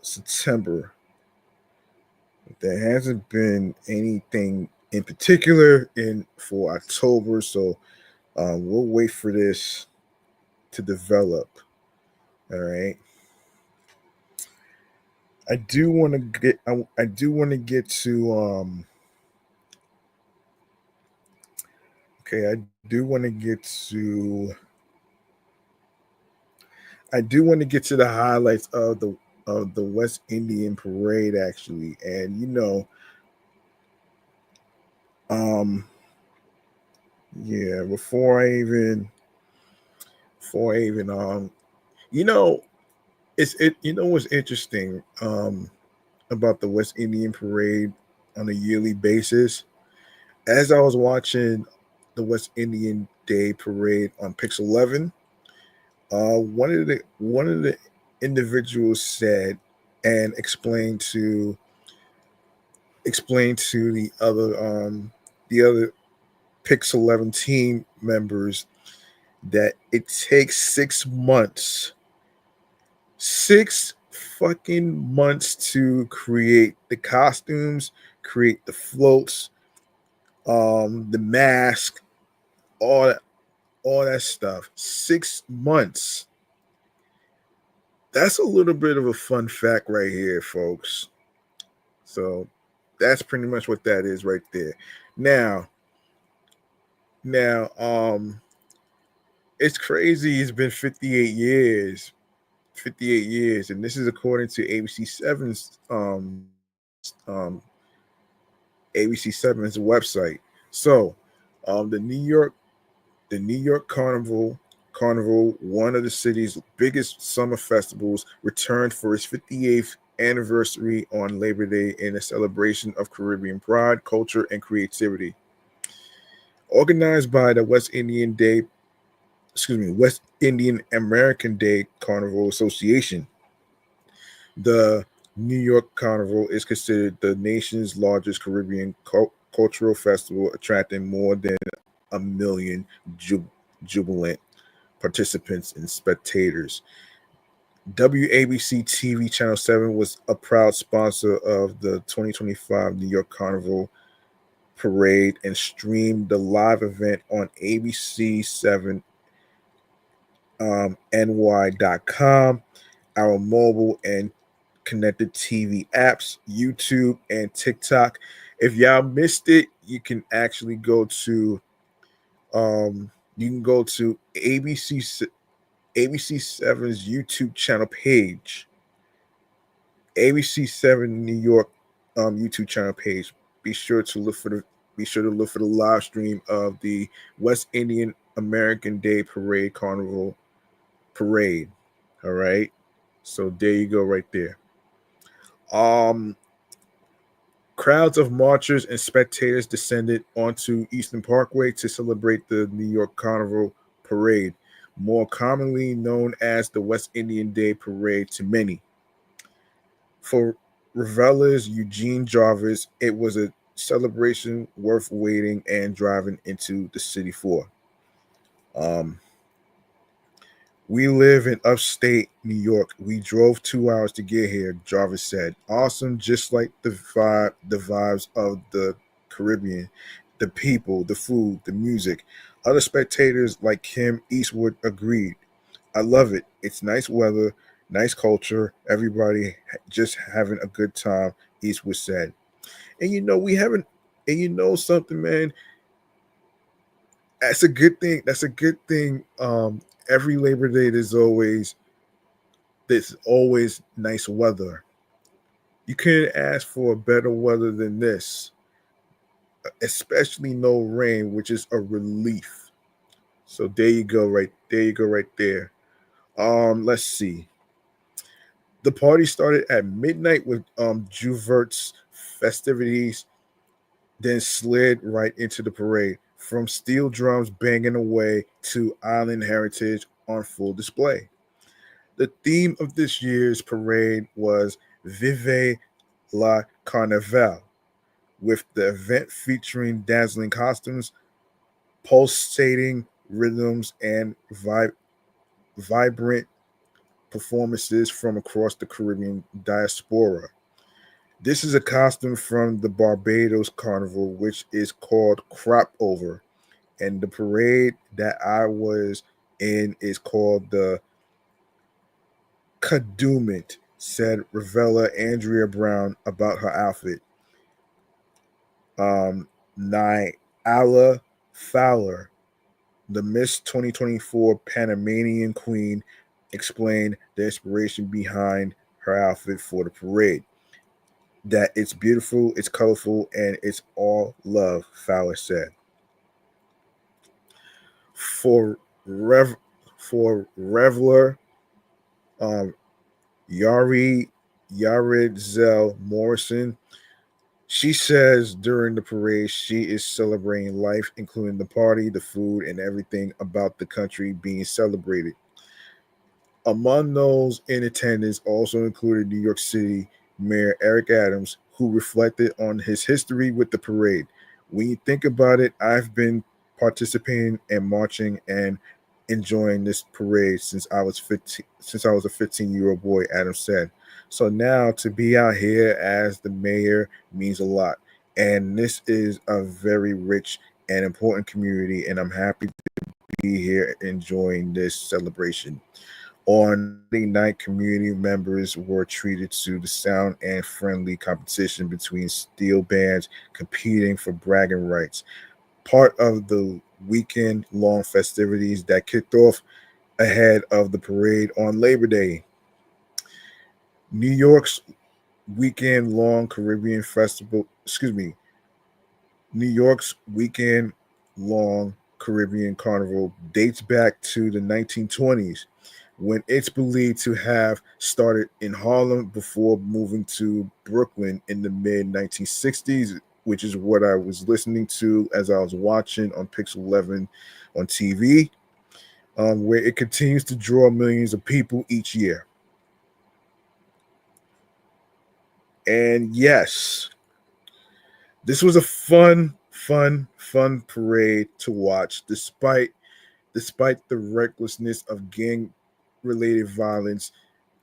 September. There hasn't been anything in particular in for October, so we'll wait for this to develop. All right. I do want to get to okay, I do want to get to the highlights of the West Indian Parade actually. And um yeah, before I even you know you know what's interesting about the West Indian Parade on a yearly basis. As I was watching the West Indian Day Parade on Pix 11, one of the individuals said and explained to the other Pix 11 team members that it takes 6 months, 6 fucking months to create the costumes, create the floats, the mask, all all that stuff. 6 months. That's a little bit of a fun fact right here, folks. So that's pretty much what that is right there. Now, now, it's crazy. It's been 58 years. 58 years, and this is according to ABC 7's um ABC7's website. So, the New York Carnival, one of the city's biggest summer festivals, returned for its 58th anniversary on Labor Day in a celebration of Caribbean pride, culture, and creativity. Organized by the West Indian American Day Carnival Association, the New York Carnival is considered the nation's largest Caribbean cultural festival, attracting more than a million jubilant participants and spectators. WABC TV Channel 7 was a proud sponsor of the 2025 New York Carnival Parade and streamed the live event on ABC7 ny.com, our mobile and connected TV apps, YouTube, and TikTok. If y'all missed it, you can actually go to ABC7's YouTube channel page, ABC7 New York YouTube channel page. Be sure to look for the live stream of the West Indian American Day Parade Carnival Parade. All right. So there you go right there. Crowds of marchers and spectators descended onto Eastern Parkway to celebrate the New York Carnival Parade, more commonly known as the West Indian Day Parade to many. For revelers Eugene Jarvis, it was a celebration worth waiting and driving into the city for. We live in upstate New York. We drove 2 hours to get here, Jarvis said. Awesome, just like the vibes of the Caribbean, the people, the food, the music. Other spectators like Kim Eastwood agreed. I love it. It's nice weather, nice culture, everybody just having a good time, Eastwood said. And we haven't, and something, man, that's a good thing. That's a good thing. Every Labor Day, there's always nice weather. You couldn't ask for better weather than this, especially no rain, which is a relief. So there you go, right there. Let's see. The party started at midnight with Juvert's festivities, then slid right into the parade. From steel drums banging away to island heritage on full display. The theme of this year's parade was Vive la Carnaval, with the event featuring dazzling costumes, pulsating rhythms, and vibrant performances from across the Caribbean diaspora. This is a costume from the Barbados Carnival, which is called Crop Over, and the parade that I was in is called the Cadumit, said Revella Andrea Brown about her outfit. Nyala Fowler, the Miss 2024 Panamanian Queen, explained the inspiration behind her outfit for the parade. That it's beautiful, it's colorful, and it's all love, Fowler said. For Reveler, Yaridzel Morrison, she says during the parade she is celebrating life, including the party, the food, and everything about the country being celebrated. Among those in attendance also included New York City Mayor Eric Adams, who reflected on his history with the parade. When you think about it, I've been participating and marching and enjoying this parade since I was a 15-year-old boy, Adams said. So now to be out here as the mayor means a lot. And this is a very rich and important community, and I'm happy to be here enjoying this celebration. On the night, community members were treated to the sound and friendly competition between steel bands competing for bragging rights, part of the weekend-long festivities that kicked off ahead of the parade on Labor Day. New York's weekend-long Caribbean festival, New York's weekend long Caribbean Carnival dates back to the 1920s when it's believed to have started in Harlem before moving to Brooklyn in the mid 1960s, which is what I was listening to as I was watching on Pixel 11 on TV, where it continues to draw millions of people each year. And yes, this was a fun parade to watch, despite the recklessness of gang related violence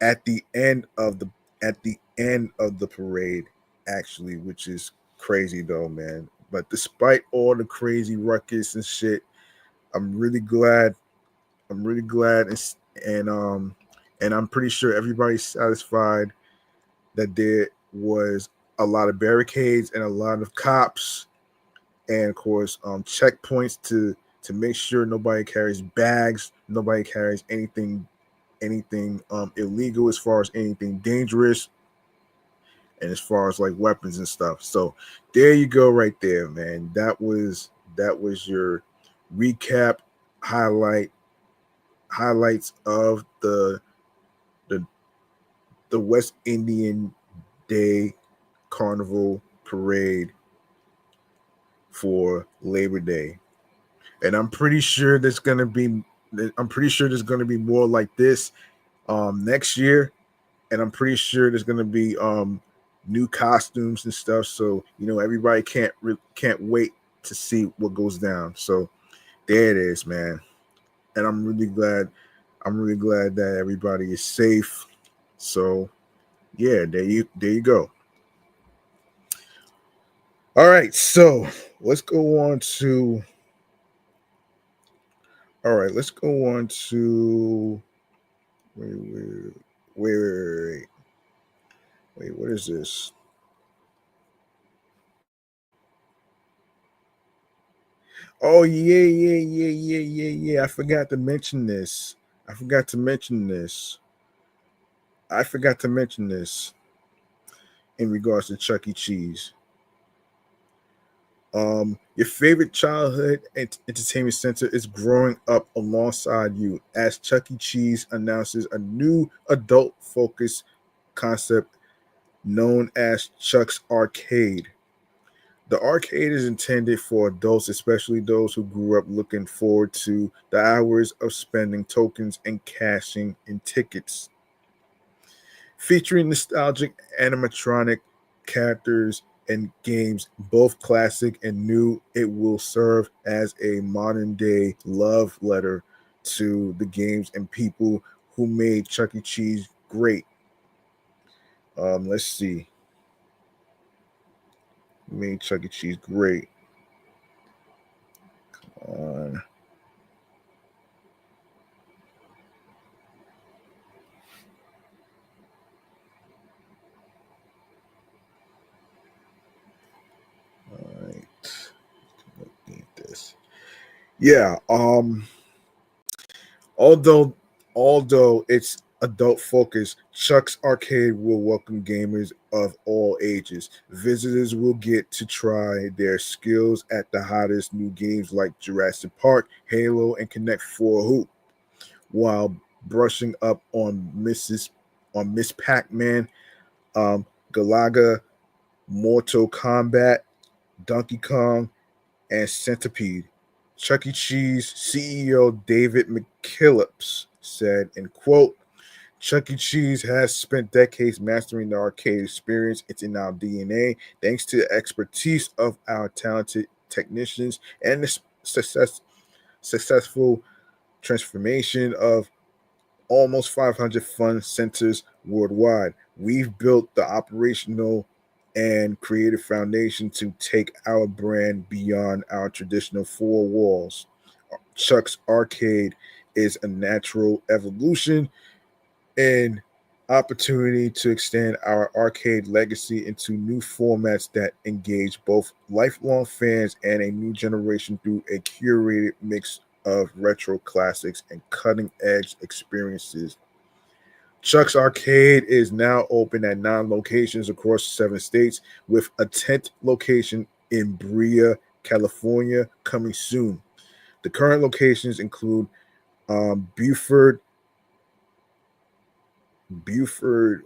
at the end of the parade, actually, which is crazy though, man. But despite all the crazy ruckus and shit, I'm really glad. I'm really glad, and um, and I'm pretty sure everybody's satisfied that there was a lot of barricades and a lot of cops, and of course, checkpoints to make sure nobody carries bags, nobody carries anything illegal as far as anything dangerous, and as far as like weapons and stuff. So there you go, right there, man. That was your recap highlight highlights of the the West Indian Day Carnival Parade for Labor Day. And I'm pretty sure there's gonna be more like this next year, and I'm pretty sure there's gonna be new costumes and stuff. So everybody can't wait to see what goes down. So there it is, man. And I'm really glad. I'm really glad that everybody is safe. So yeah, there you go. All right, so let's go on to. All right, let's go on to. Wait, wait, wait, wait, wait. What is this? Oh yeah. I forgot to mention this. I forgot to mention this. I forgot to mention this in regards to Chuckie Cheese. Your favorite childhood entertainment center is growing up alongside you as Chuckie Cheese announces a new adult-focused concept known as Chuck's Arcade. The arcade is intended for adults, especially those who grew up looking forward to the hours of spending tokens and cashing in tickets. Featuring nostalgic animatronic characters and games, both classic and new, it will serve as a modern day love letter to the games and people who made Chuck E. Cheese great. Let's see. Made Chuck E. Cheese great. All right. Need this. Yeah. Although although it's adult focused, Chuck's Arcade will welcome gamers of all ages. Visitors will get to try their skills at the hottest new games like Jurassic Park, Halo, and Connect Four Hoop, while brushing up on Miss Pac-Man, Galaga, Mortal Kombat, Donkey Kong, and Centipede. Chuck E. Cheese CEO David McKillips said, in quote, Chuck E. Cheese has spent decades mastering the arcade experience. It's in our DNA, thanks to the expertise of our talented technicians and the successful transformation of almost 500 fun centers worldwide. We've built the operational and creative foundation to take our brand beyond our traditional four walls. Chuck's Arcade is a natural evolution and opportunity to extend our arcade legacy into new formats that engage both lifelong fans and a new generation through a curated mix of retro classics and cutting edge experiences. Chuck's Arcade is now open at 9 locations across 7 states, with a 10th location in Brea, California, coming soon. The current locations include Buford,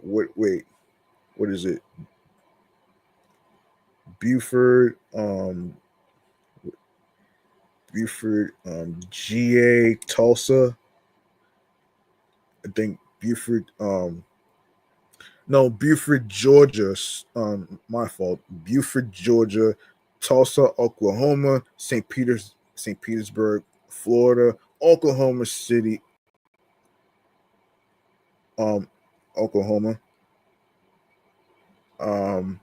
what is it? Buford, GA, Tulsa. I think Buford, no, Buford, Georgia. My fault. Buford, Georgia, Tulsa, Oklahoma, St. Petersburg, Florida, Oklahoma City, um, Oklahoma, um,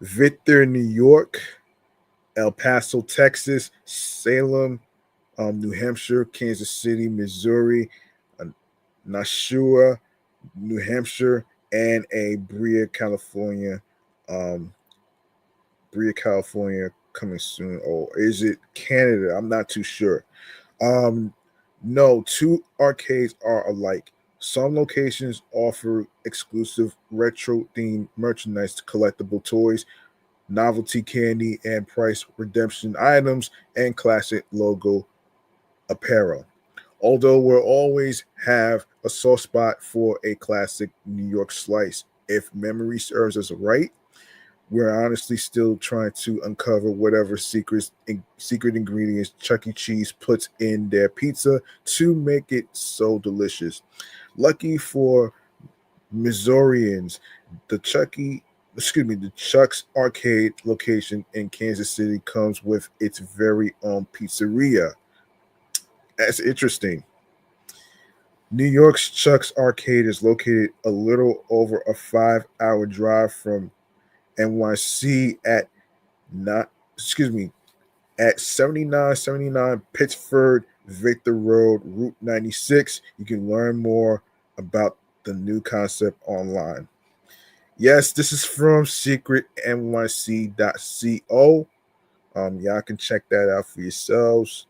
Victor, New York, El Paso, Texas, Salem, New Hampshire, Kansas City, Missouri, uh, Nashua, New Hampshire, and a Um, Brea, California coming soon. Or is it Canada? I'm not too sure. Um, no, two arcades are alike. Some locations offer exclusive retro themed merchandise, collectible toys, novelty candy, and price redemption items, and classic logo apparel. Although we'll always have a soft spot for a classic New York slice, if memory serves us right, we're honestly still trying to uncover whatever secret ingredients Chuckie Cheese puts in their pizza to make it so delicious. Lucky for Missourians, the the Chuck's Arcade location in Kansas City comes with its very own pizzeria. That's interesting. New York's Chuck's Arcade is located a little over a 5-hour drive from NYC not excuse me at 7979 Pittsford Victor Road, Route 96. You can learn more about the new concept online. Yes, this is from secretnyc.co. Y'all can check that out for yourselves.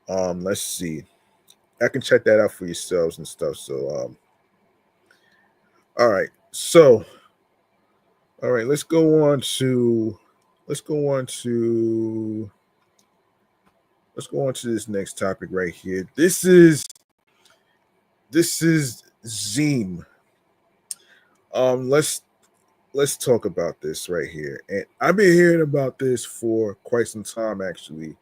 Let's see. I can check that out for yourselves and stuff. All right. All right, let's go on to let's go on to this next topic right here. This is Zeam. Let's talk about this right here. And I've been hearing about this for quite some time actually.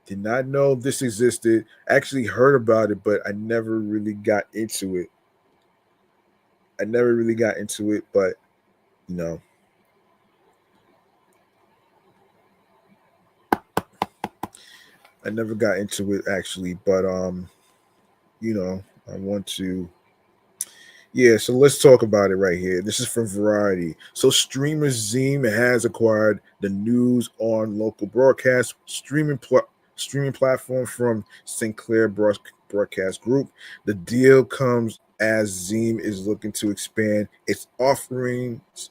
Did not know this existed. Actually heard about it, but I never really got into it. But you know, I never got into it actually, but I want to. Yeah, so let's talk about it right here. This is from Variety. So streamer Zeam has acquired the news on local broadcast streaming platform from Sinclair Broadcast Group. The deal comes as Zeam is looking to expand its offerings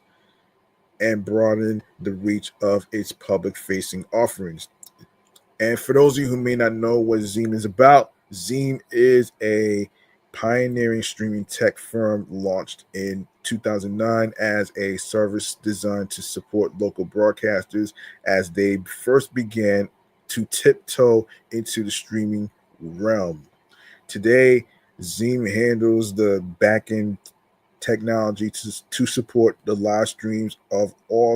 and broaden the reach of its public-facing offerings. And for those of you who may not know what Zeam is about, Zeam is a pioneering streaming tech firm launched in 2009 as a service designed to support local broadcasters as they first began to tiptoe into the streaming realm. Today, Zeem handles the backend technology to support the live streams of all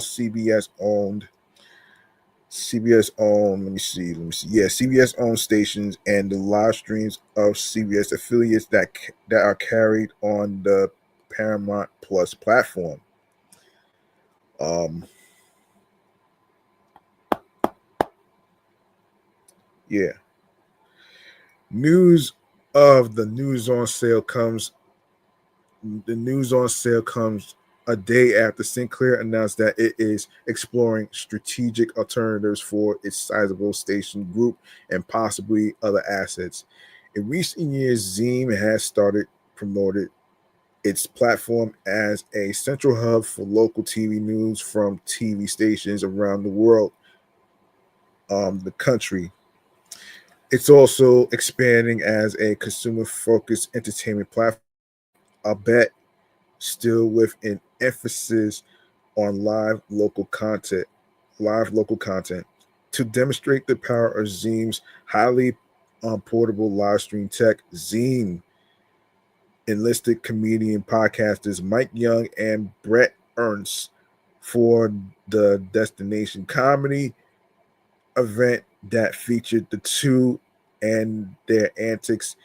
CBS owned, yeah, CBS owned stations and the live streams of CBS affiliates that are carried on the Paramount Plus platform. Um, yeah, news of the news on sale comes. The news on sale comes a day after Sinclair announced that it is exploring strategic alternatives for its sizable station group and possibly other assets. In recent years, Zeem has started promoted its platform as a central hub for local TV news from TV stations around the world, the country. It's also expanding as a consumer-focused entertainment platform. I bet still with an emphasis on live local content. live local content. To demonstrate the power of Zeam's highly portable live stream tech, Zeam enlisted comedian podcasters Mike Young and Brett Ernst for the Destination Comedy event that featured the two and their antics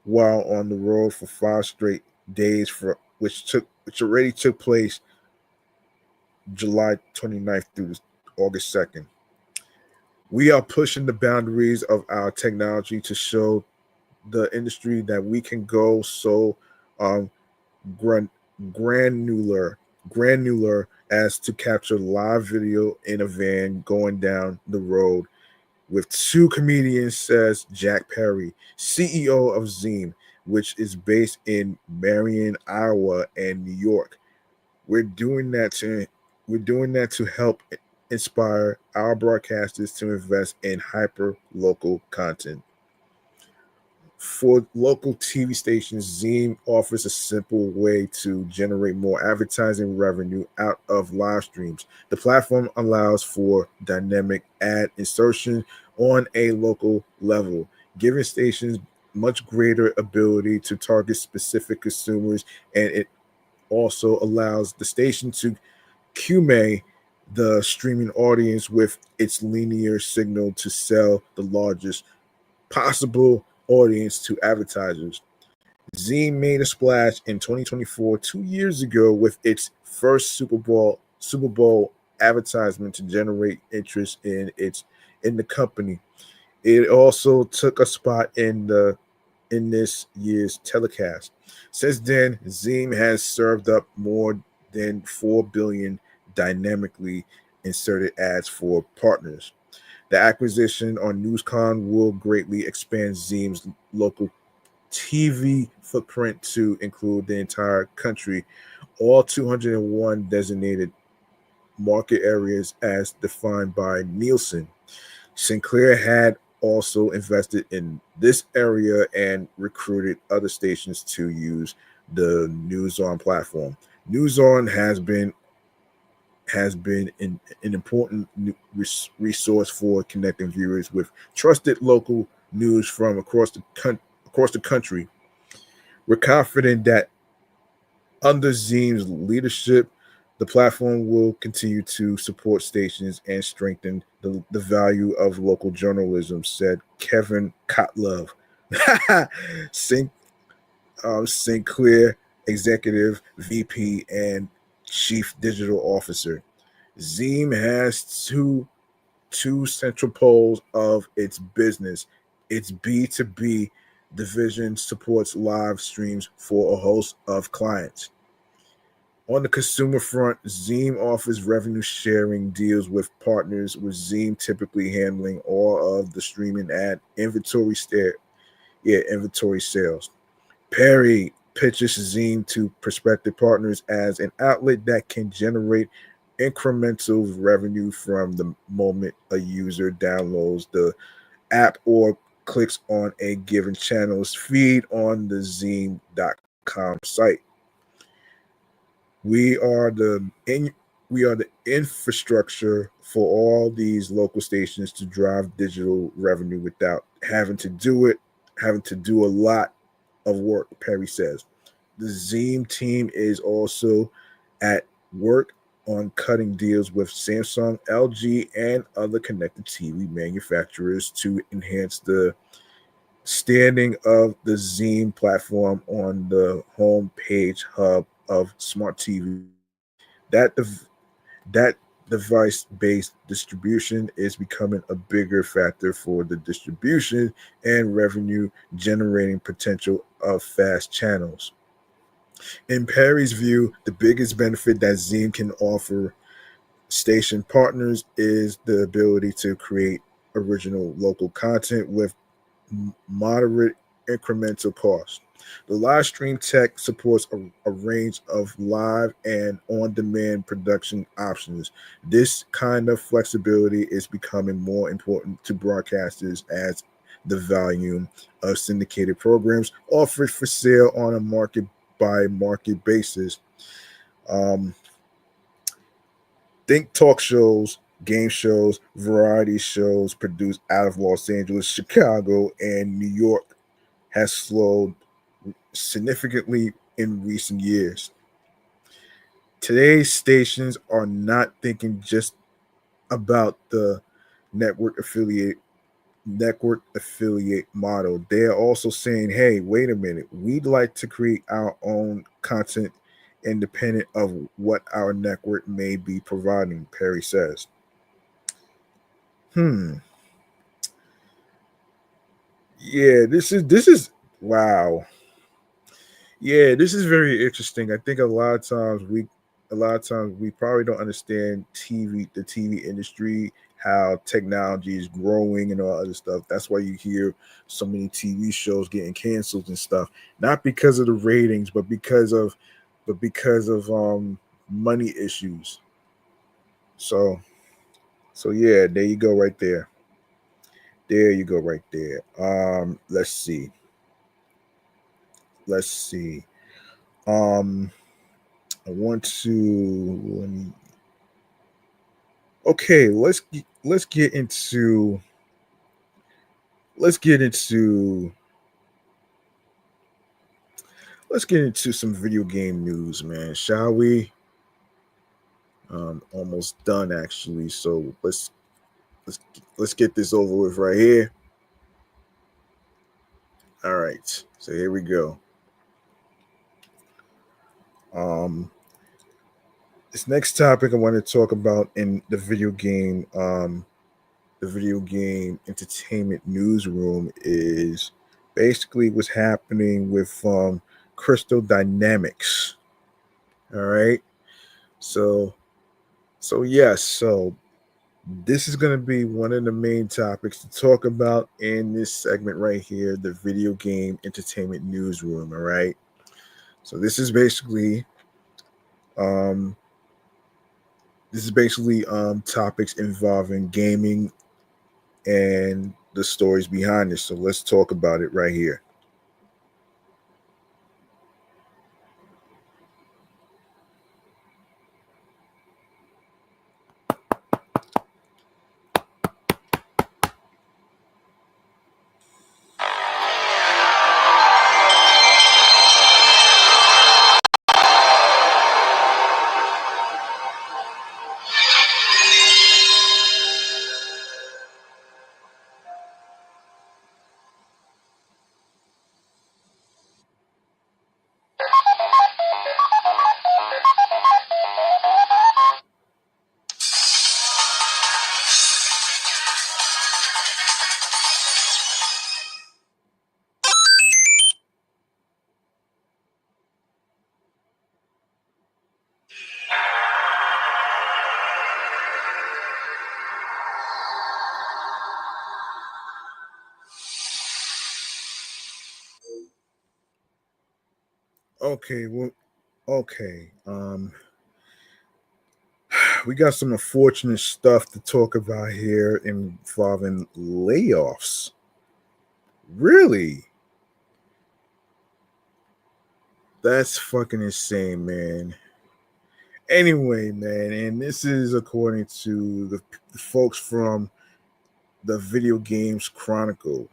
while on the road for 5 straight days, which already took place July 29th through August 2nd. We are pushing the boundaries of our technology to show the industry that we can go so granular as to capture live video in a van going down the road with two comedians, says Jack Perry, CEO of Zeam, which is based in Marion, Iowa, and New York. We're doing that to help inspire our broadcasters to invest in hyper local content. For local TV stations, Zeam offers a simple way to generate more advertising revenue out of live streams. The platform allows for dynamic ad insertion on a local level, giving stations much greater ability to target specific consumers, and it also allows the station to cume the streaming audience with its linear signal to sell the largest possible audience to advertisers. Zeam made a splash in 2024, 2 years ago, with its first Super Bowl advertisement to generate interest in the company. It also took a spot in this year's telecast. Since then, Zeam has served up more than 4 billion dynamically inserted ads for partners. The acquisition on NewsCon will greatly expand Zeam's local TV footprint to include the entire country, all 201 designated market areas as defined by Nielsen. Sinclair had also invested in this area and recruited other stations to use the NewsOn platform. NewsOn has been an important resource for connecting viewers with trusted local news from across the country. We're confident that under Zeam's leadership, the platform will continue to support stations and strengthen the value of local journalism, said Kevin Kotlove, Sinclair Executive VP and Chief Digital Officer. Zeam has two central poles of its business. Its B2B division supports live streams for a host of clients. On the consumer front, Zeam offers revenue sharing deals with partners, with Zeam typically handling all of the streaming ad inventory sales. Perry pitches Zeam to prospective partners as an outlet that can generate incremental revenue from the moment a user downloads the app or clicks on a given channel's feed on the Zeam.com site. We are the infrastructure for all these local stations to drive digital revenue without having to do a lot of work, Perry says. The Zeam team is also at work on cutting deals with Samsung, LG, and other connected TV manufacturers to enhance the standing of the Zeam platform on the home page hub of smart TV. That device-based distribution is becoming a bigger factor for the distribution and revenue-generating potential of fast channels. In Perry's view, the biggest benefit that Zeam can offer station partners is the ability to create original local content with moderate incremental cost. The live stream tech supports a range of live and on-demand production options. This kind of flexibility is becoming more important to broadcasters as the volume of syndicated programs offered for sale on a market-by-market basis. Think talk shows game shows, variety shows produced out of Los Angeles, Chicago, and New York has slowed significantly in recent years. Today's stations are not thinking just about the network affiliate network affiliate model. They're also saying, hey, wait a minute, we'd like to create our own content independent of what our network may be providing, Perry says. Hmm. Yeah, this is wow. Yeah, this is very interesting. I think a lot of times we probably don't understand the TV industry, how technology is growing and all other stuff. That's why you hear so many TV shows getting canceled and stuff. Not because of the ratings, but because of money issues. So so yeah, there you go right there. There you go right there. Let's see. Let's see. Um I want to let me okay, let's get into let's get into some video game news, man. Shall we? Almost done actually. So let's let's get this over with right here. All right. So here we go. Um this next topic I want to talk about in the video game entertainment newsroom is basically what's happening with Crystal Dynamics. All right. So so this is going to be one of the main topics to talk about in this segment right here, the video game entertainment newsroom. All right. So um this is basically topics involving gaming and the stories behind it. So let's talk about it right here. Okay, well, okay. We got some unfortunate stuff to talk about here involving layoffs. Really? That's fucking insane, man. Anyway, man, and this is according to the folks from the Video Games Chronicle.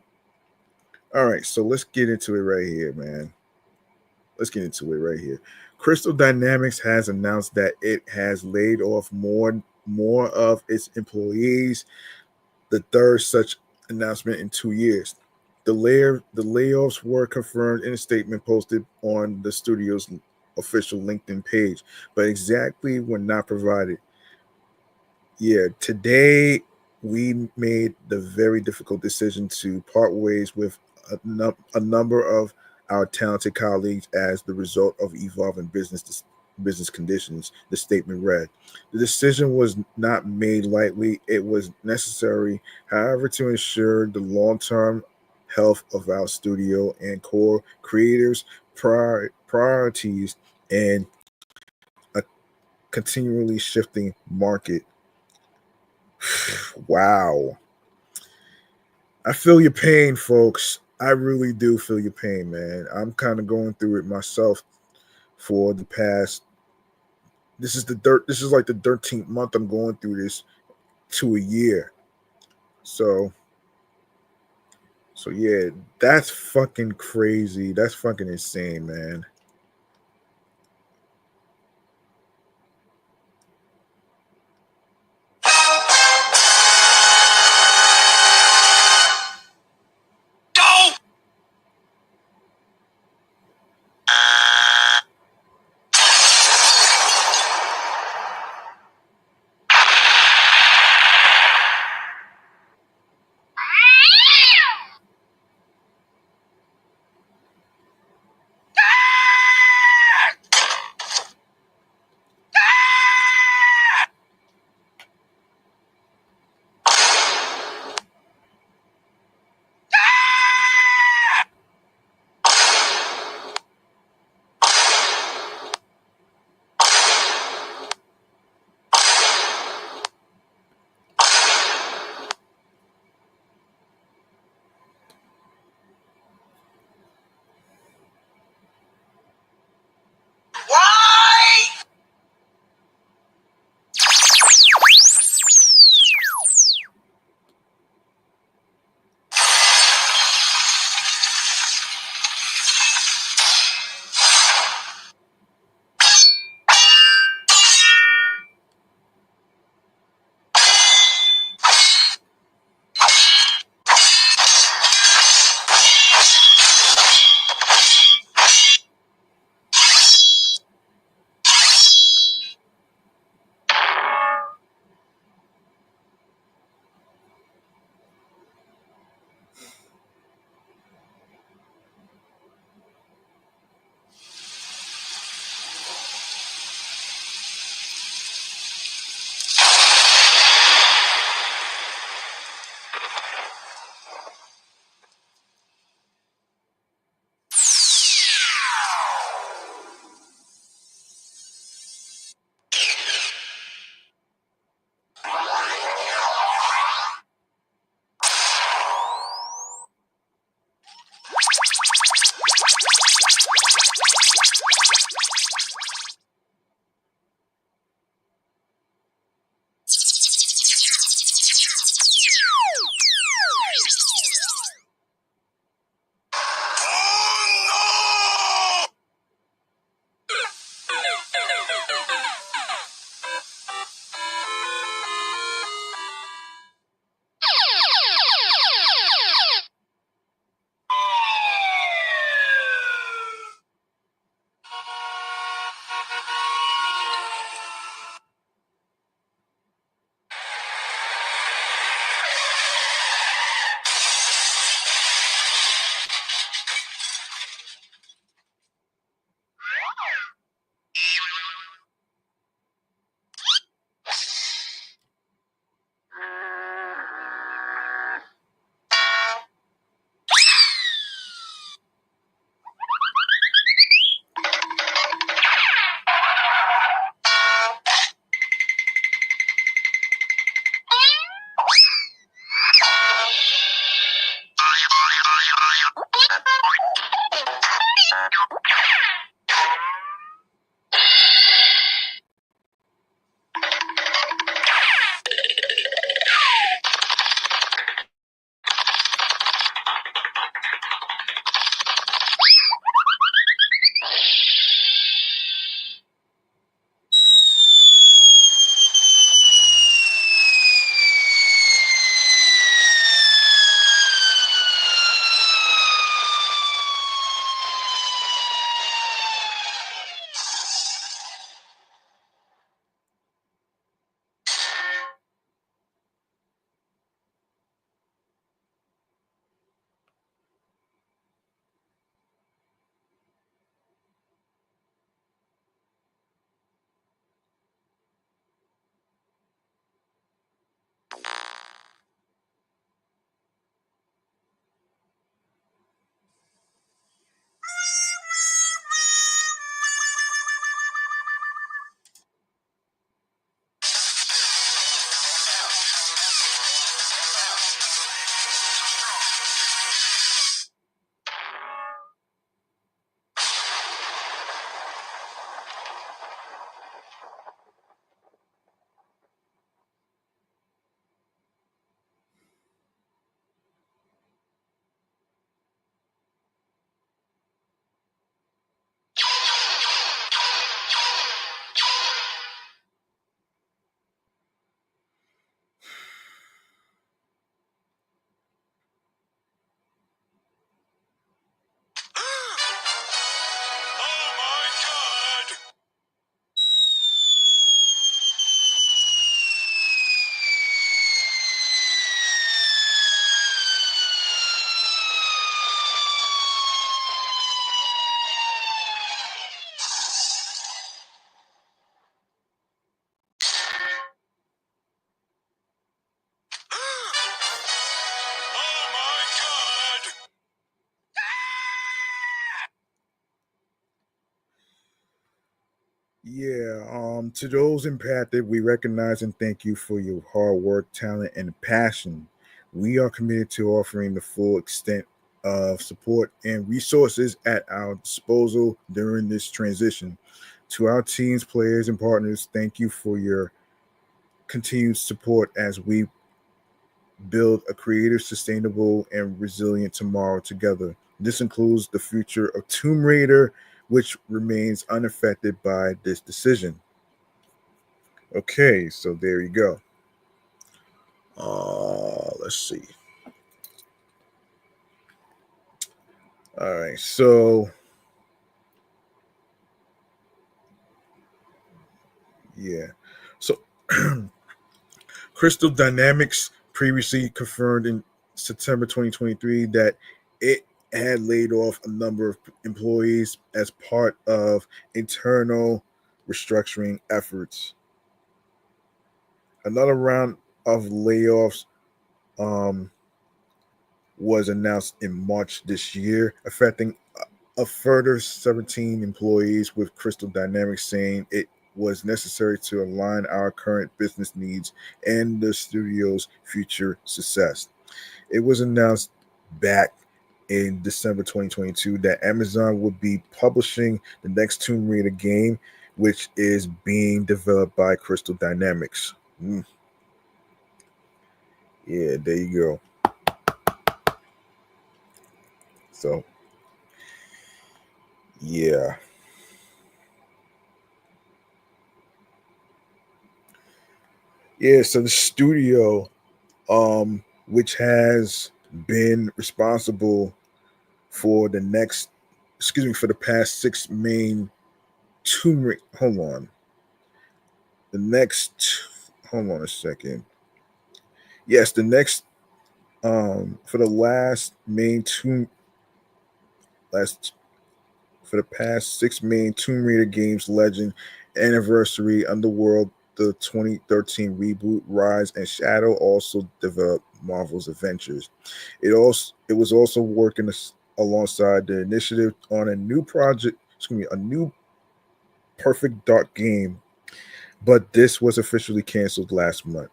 All right, so let's get into it right here, man. Let's get into it right here. Crystal Dynamics has announced that it has laid off more of its employees, the third such announcement in 2 years. The layoffs were confirmed in a statement posted on the studio's official LinkedIn page, but exactly were not provided. Yeah, today we made the very difficult decision to part ways with a number of our talented colleagues as the result of evolving business conditions, the statement read. The decision was not made lightly, it was necessary, however, to ensure the long term health of our studio and core creators' priorities and a continually shifting market. Wow. I feel your pain, folks. I really do feel your pain, man. I'm kind of going through it myself for the past this is like the 13th month I'm going through this to a year. So yeah, that's fucking crazy. That's fucking insane, man. Yeah, to those impacted, we recognize and thank you for your hard work, talent, and passion. We are committed to offering the full extent of support and resources at our disposal during this transition. To our teams, players, and partners, thank you for your continued support as we build a creative, sustainable, and resilient tomorrow together. This includes the future of Tomb Raider, which remains unaffected by this decision. Okay, so there you go. Let's see. All right, so yeah, so Crystal Dynamics previously confirmed in September 2023 that it had laid off a number of employees as part of internal restructuring efforts. Another round of layoffs um, was announced in March this year, affecting a further 17 employees, with Crystal Dynamics saying it was necessary to align our current business needs and the studio's future success. It was announced back in December 2022 that Amazon would be publishing the next Tomb Raider game, which is being developed by Crystal Dynamics. Yeah, there you go. So, yeah. Yeah, so the studio, which has been responsible for the next, excuse me, for the past six main Tomb Raider. Hold on, the next. Hold on a second. Yes, the next. For the last main Tomb, last for the past six main Tomb Raider games, Legend, Anniversary, Underworld, the 2013 reboot, Rise, and Shadow also developed Marvel's Adventures. It was also working alongside the initiative on a new project, excuse me, a new Perfect Dark game, but this was officially canceled last month.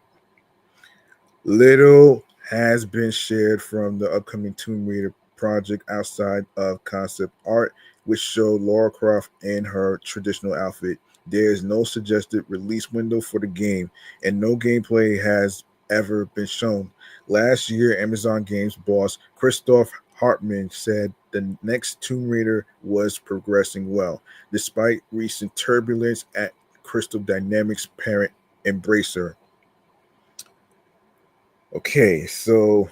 Little has been shared from the upcoming Tomb Raider project outside of concept art, which showed Lara Croft in her traditional outfit. There is no suggested release window for the game, and no gameplay has ever been shown. Last year, Amazon Games boss Christoph Hartmann said the next Tomb Raider was progressing well, despite recent turbulence at Crystal Dynamics parent Embracer. Okay, so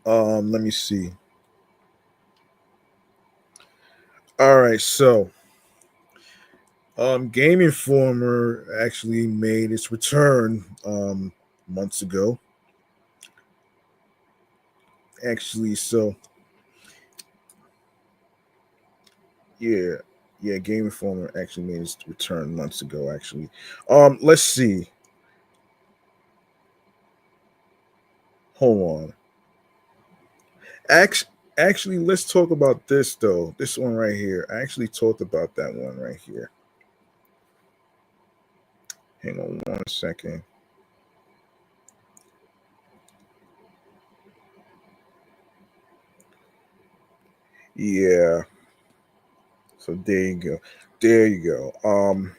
let me see. All right, so Game Informer actually made its return months ago. Actually, so yeah, yeah, Game Informer actually made its return months ago. Actually, let's see. Hold on. Actually, let's talk about this though. This one right here. I actually talked about that one right here. Hang on one second. Yeah. So there you go. There you go.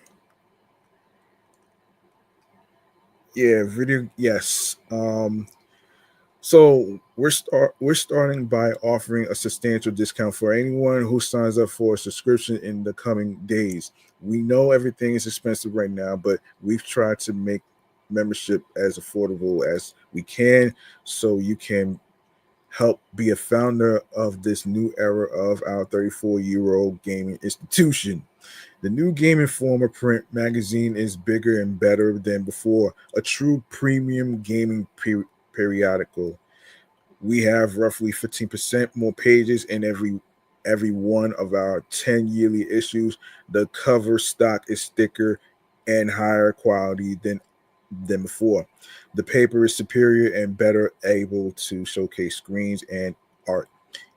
Yeah, video. Yes. So we're starting by offering a substantial discount for anyone who signs up for a subscription in the coming days. We know everything is expensive right now, but we've tried to make membership as affordable as we can, so you can help be a founder of this new era of our 34-year-old gaming institution. The new Game Informer print magazine is bigger and better than before, a true premium gaming periodical. We have roughly 15% more pages in every one of our 10 yearly issues. The cover stock is thicker and higher quality than before. The paper is superior and better able to showcase screens and art.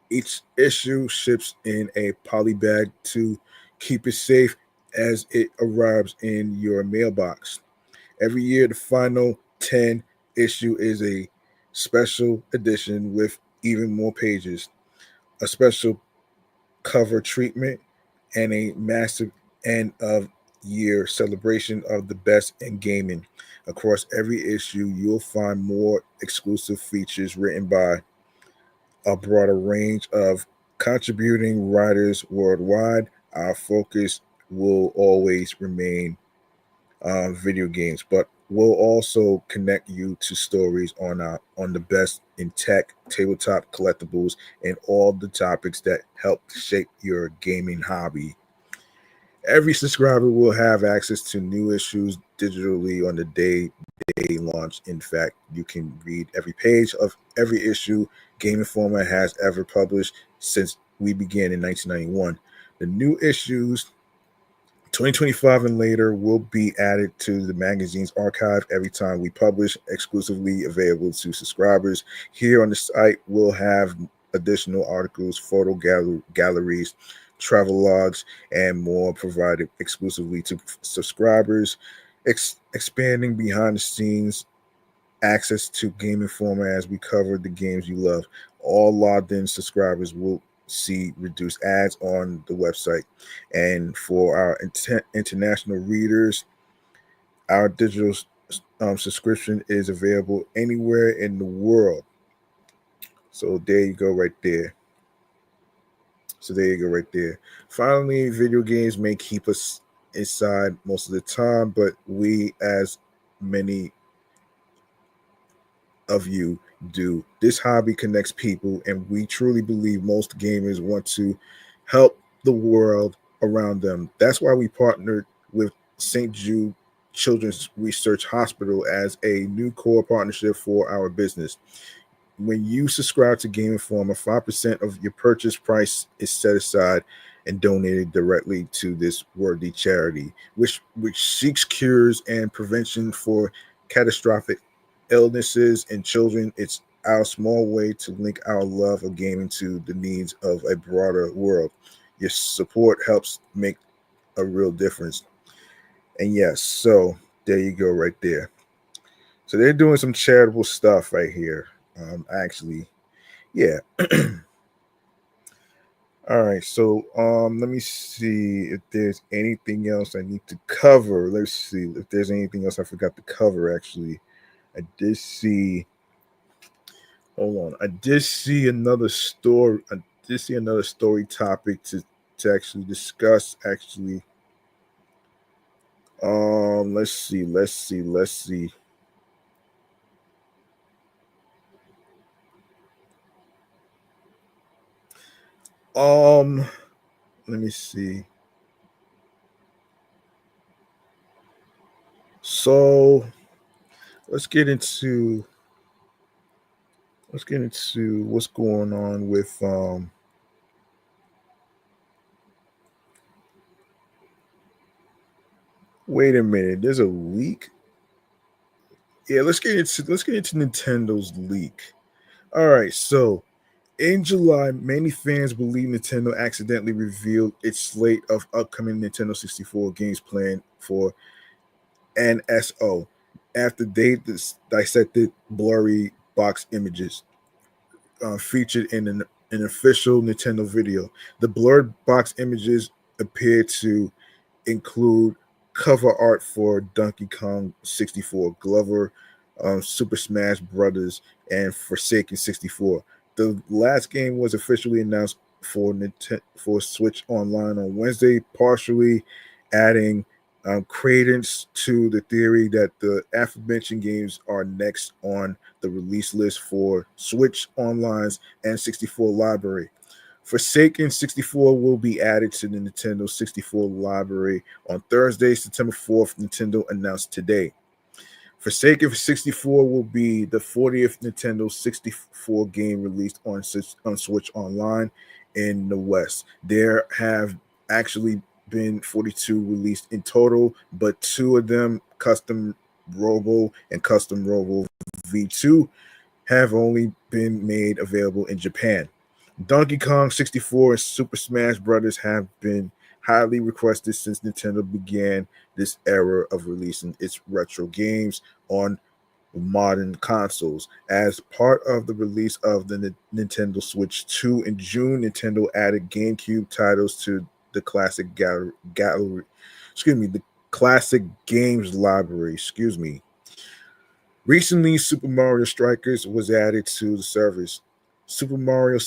Each issue ships in a poly bag to keep it safe as it arrives in your mailbox. Every year, the final 10 issue is a special edition with even more pages, a special cover treatment, and a massive end of year celebration of the best in gaming. Across every issue, you'll find more exclusive features written by a broader range of contributing writers worldwide. Our focus will always remain video games, but we'll also connect you to stories on the best in tech, tabletop collectibles, and all the topics that help shape your gaming hobby. Every subscriber will have access to new issues digitally on the day they launch. In fact, you can read every page of every issue Game Informer has ever published since we began in 1991. The new issues 2025 and later will be added to the magazine's archive every time we publish, exclusively available to subscribers. Here on the site, we'll have additional articles, galleries, travel logs, and more provided exclusively to subscribers, expanding behind the scenes access to Game Informer as we cover the games you love. All logged in subscribers will see reduced ads on the website. And for our international readers, our digital subscription is available anywhere in the world. So there you go, right there. Finally, video games may keep us inside most of the time, but we, as many of you, do. This hobby connects people, and we truly believe most gamers want to help the world around them. That's why we partnered with St. Jude Children's Research Hospital as a new core partnership for our business. When you subscribe to Game Informer, 5% of your purchase price is set aside and donated directly to this worthy charity, which seeks cures and prevention for catastrophic illnesses in children. It's our small way to link our love of gaming to the needs of a broader world. Your support helps make a real difference. And yes, so there you go, right there. So they're doing some charitable stuff right here. Actually, yeah. All right, so let me see if there's anything else I need to cover. Let's see if there's anything else I forgot to cover. Actually, I did see. Hold on, I did see another story. I did see another story topic to actually discuss. Actually, let's see. Let me see. So let's get into what's going on with wait a minute, there's a leak. Yeah, let's get into Nintendo's leak. All right, so in July, many fans believe Nintendo accidentally revealed its slate of upcoming Nintendo 64 games planned for NSO after they dissected blurry box images featured in an official Nintendo video. The blurred box images appear to include cover art for Donkey Kong 64, Glover, Super Smash Brothers, and Forsaken 64. The last game was officially announced for Switch Online on Wednesday, partially adding credence to the theory that the aforementioned games are next on the release list for Switch Online's N64 library. Forsaken 64 will be added to the Nintendo 64 library on Thursday, September 4th, Nintendo announced today. Forsaken 64 will be the 40th Nintendo 64 game released on Switch Online in the West. There have actually been 42 released in total, but two of them, Custom Robo and Custom Robo V2, have only been made available in Japan. Donkey Kong 64 and Super Smash Brothers have been highly requested since Nintendo began this era of releasing its retro games on modern consoles. As part of the release of the Nintendo Switch 2 in June, Nintendo added GameCube titles to the classic gallery. The classic games library. Recently, Super Mario Strikers was added to the service. Super Mario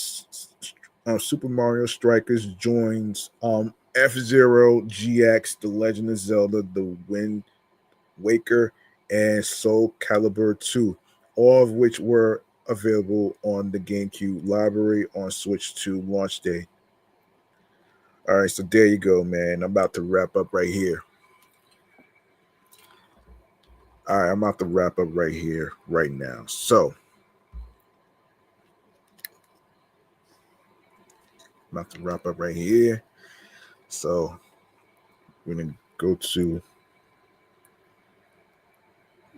Super Mario Strikers joins F-Zero GX, The Legend of Zelda, The Wind Waker, and Soul Calibur 2, all of which were available on the GameCube library on Switch 2 launch day. All right, so there you go, man. I'm about to wrap up right here. All right, I'm about to wrap up right here, right now. So, I'm about to wrap up right here. So, we're going to go to,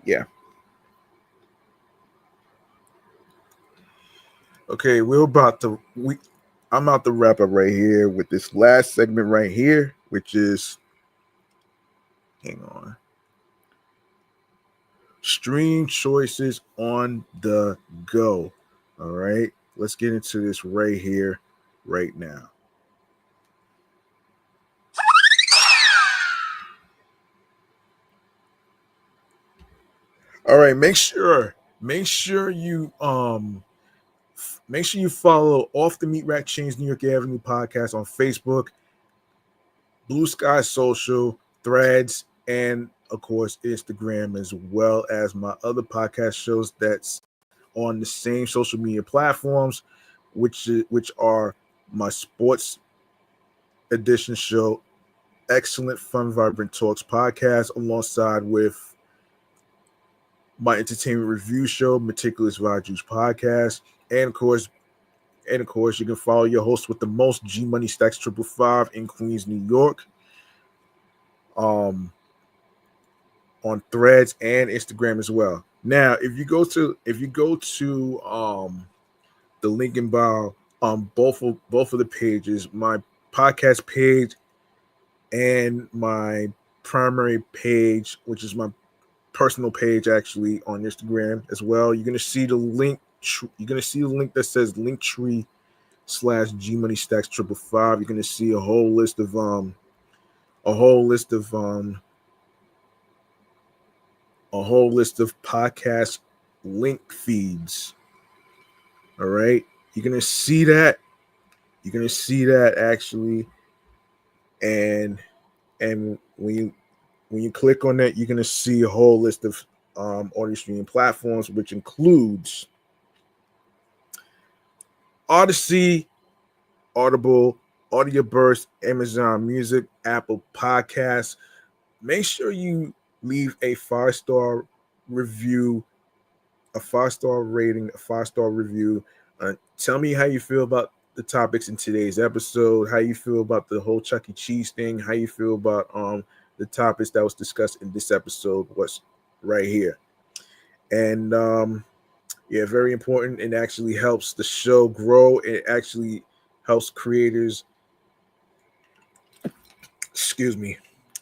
yeah. Okay, I'm about to wrap up right here with this last segment right here, which is, hang on, stream choices on the go. All right, let's get into this right here, right now. All right, make sure you follow Off the Meat Rack Chainz New York Avenue podcast on Facebook, Bluesky Social, Threads, and of course Instagram, as well as my other podcast shows that's on the same social media platforms, which are my sports edition show, Excellent Fun Vibrant Talks podcast, alongside with my entertainment review show, Meticulous Values podcast, and of course, you can follow your host with the most, G Money Stacks 555 in Queens, New York, on Threads and Instagram as well. Now, if you go to the link in bio on both of the pages, my podcast page and my primary page, which is my personal page actually on Instagram as well, you're gonna see the link. You're gonna see the link that says Linktree/G Money Stacks 555. You're gonna see a whole list of podcast link feeds. All right, you're gonna see that. You're gonna see that actually, and when you click on that, you're gonna see a whole list of audio streaming platforms, which includes Odyssey, Audible, Audioburst, Amazon Music, Apple Podcasts. Make sure you leave a 5-star review, a 5-star rating, a 5-star review. Tell me how you feel about the topics in today's episode, how you feel about the whole Chuckie Cheese thing, how you feel about the topics that was discussed in this episode, what's right here. And yeah, very important. It actually helps the show grow. It actually helps creators.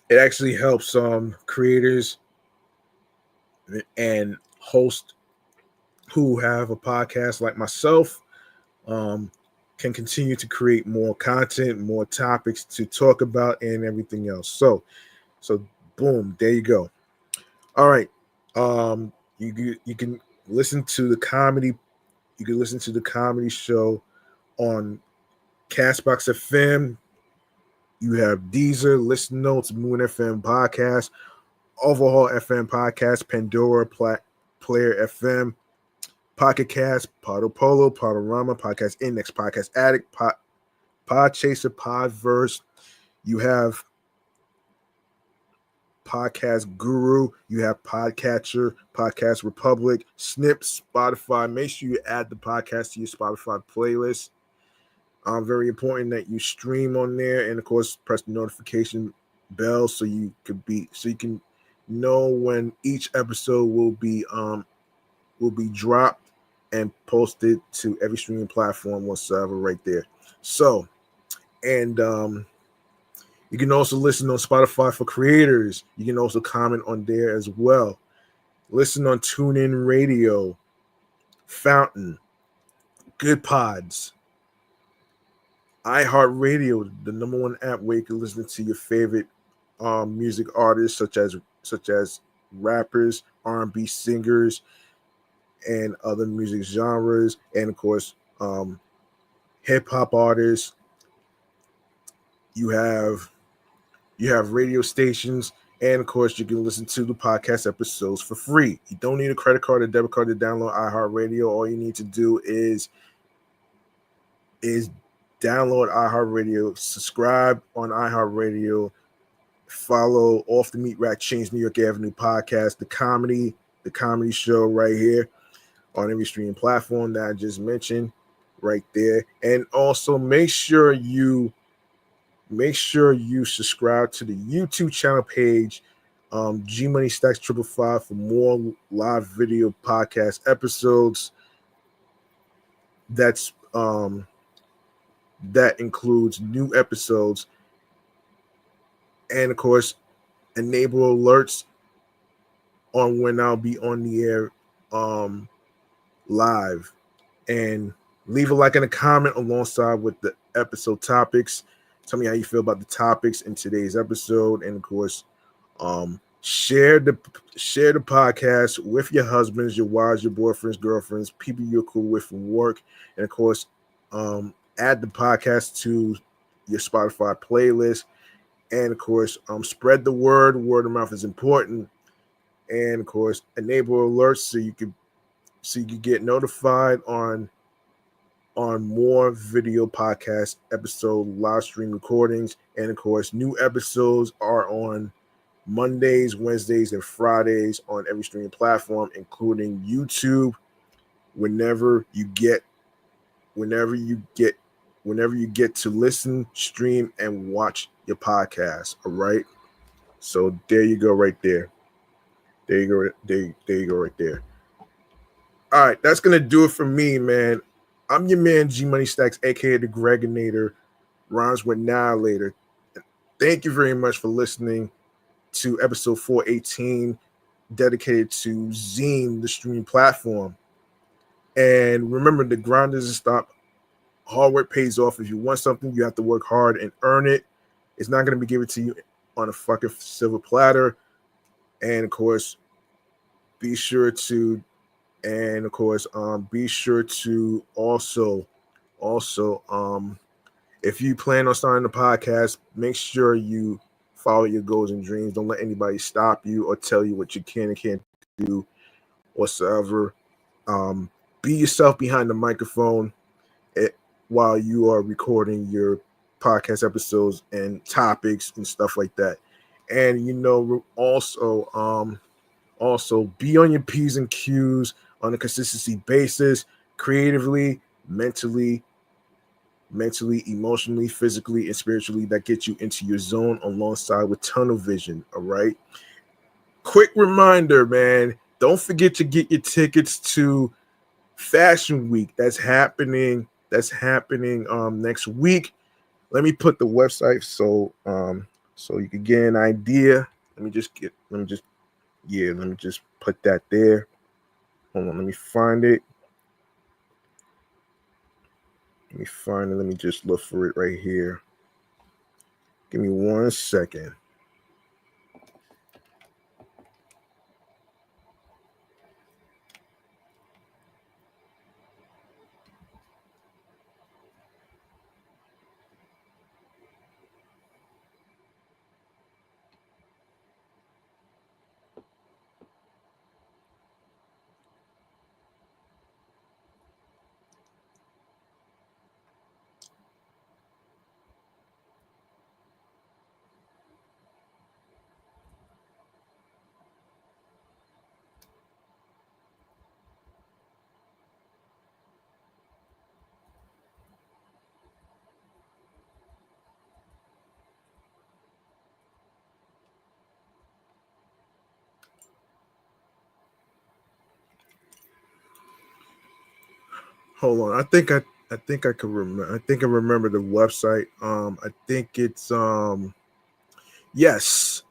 It actually helps creators and hosts who have a podcast like myself can continue to create more content, more topics to talk about, and everything else. So boom, there you go. All right, you can listen to the comedy. You can listen to the comedy show on Castbox FM. You have Deezer, Listen Notes, Moon FM Podcast, Overhaul FM Podcast, Pandora Player FM, Pocket Cast, Podopolo, Podorama, Podcast Index, Podcast Addict, Podchaser, Podverse. You have Podcast Guru. You have Podcatcher, Podcast Republic, Snip, Spotify. Make sure you add the podcast to your Spotify playlist. Very important that you stream on there, and of course, press the notification bell so you can know when each episode will be dropped and posted to every streaming platform whatsoever right there. So, and You can also listen on Spotify for creators. You can also comment on there as well. Listen on TuneIn Radio, Fountain, Good Pods, iHeartRadio, the number one app where you can listen to your favorite music artists, such as rappers, R&B singers, and other music genres, and of course, hip hop artists. You have radio stations, and of course, you can listen to the podcast episodes for free. You don't need a credit card or debit card to download iHeartRadio. All you need to do is download iHeartRadio, subscribe on iHeartRadio, follow Off the Meat Rack Chainz New York Avenue podcast, the comedy show right here on every streaming platform that I just mentioned right there. And also make sure you subscribe to the YouTube channel page, G Money Stacks 555, for more live video podcast episodes. That includes new episodes, and of course, enable alerts on when I'll be on the air live. And leave a like and a comment alongside with the episode topics. Tell me how you feel about the topics in today's episode, and of course, share the podcast with your husbands, your wives, your boyfriends, girlfriends, people you're cool with from work, and of course, add the podcast to your Spotify playlist, and of course, spread the word. Word of mouth is important, and of course, enable alerts so you can get notified on more video podcast episode live stream recordings. And of course, new episodes are on Mondays, Wednesdays, and Fridays on every streaming platform, including YouTube. Whenever you get to listen, stream, and watch your podcast. All right. So there you go, right there. There you go. There you go, right there. All right, that's gonna do it for me, man. I'm your man, G Money Stacks, aka the Gregonator, rhymes with Annihilator. Thank you very much for listening to episode 418, dedicated to Zeam, the streaming platform. And remember, the grind doesn't stop. Hard work pays off. If you want something, you have to work hard and earn it. It's not going to be given to you on a fucking silver platter. And of course, be sure to also, if you plan on starting the podcast, make sure you follow your goals and dreams. Don't let anybody stop you or tell you what you can and can't do whatsoever. Be yourself behind the microphone while you are recording your podcast episodes and topics and stuff like that. And also be on your P's and Q's on a consistency basis, creatively, mentally, emotionally, physically, and spiritually. That gets you into your zone alongside with tunnel vision. All right. Quick reminder, man. Don't forget to get your tickets to Fashion Week. That's happening next week. Let me put the website so you can get an idea. Let me just put that there. Hold on, let me find it. Let me just look for it right here. Give me 1 second. Hold on. I think I can remember. I think I remember the website. I think it's Yes.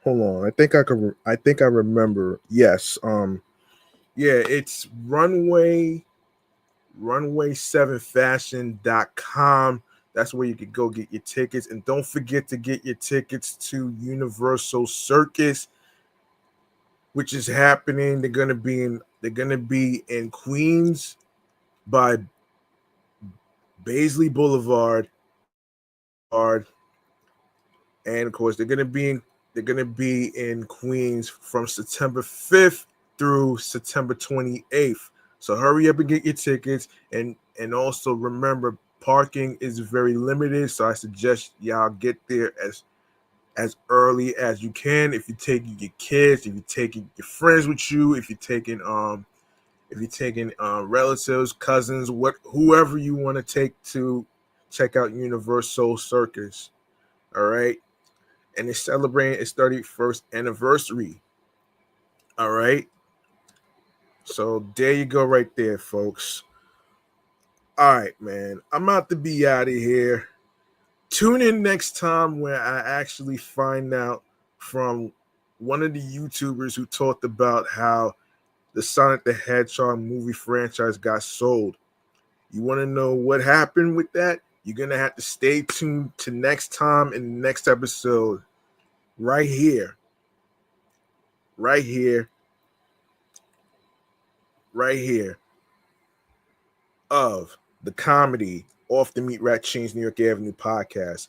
Hold on. I think I remember. Yes. Yeah, it's runway7fashion.com. That's where you could go get your tickets. And don't forget to get your tickets to Universal Circus, which is happening. They're gonna be in Queens by Baisley Boulevard. And of course, they're gonna be in Queens from September 5th through September 28th. So hurry up and get your tickets, and also remember, parking is very limited. So I suggest y'all get there as early as you can. If you're taking your kids, if you're taking your friends with you, if you're taking relatives, cousins, whoever you want to take to check out Universal Circus. All right. And it's celebrating its 31st anniversary. All right. So there you go, right there, folks. All right, man. I'm about to be out of here. Tune in next time where I actually find out from one of the YouTubers who talked about how the Sonic the Hedgehog movie franchise got sold. You want to know what happened with that? You're going to have to stay tuned to next time in the next episode right here. Right here. Right here of the comedy Off the Meat Rat Chainz New York Avenue podcast.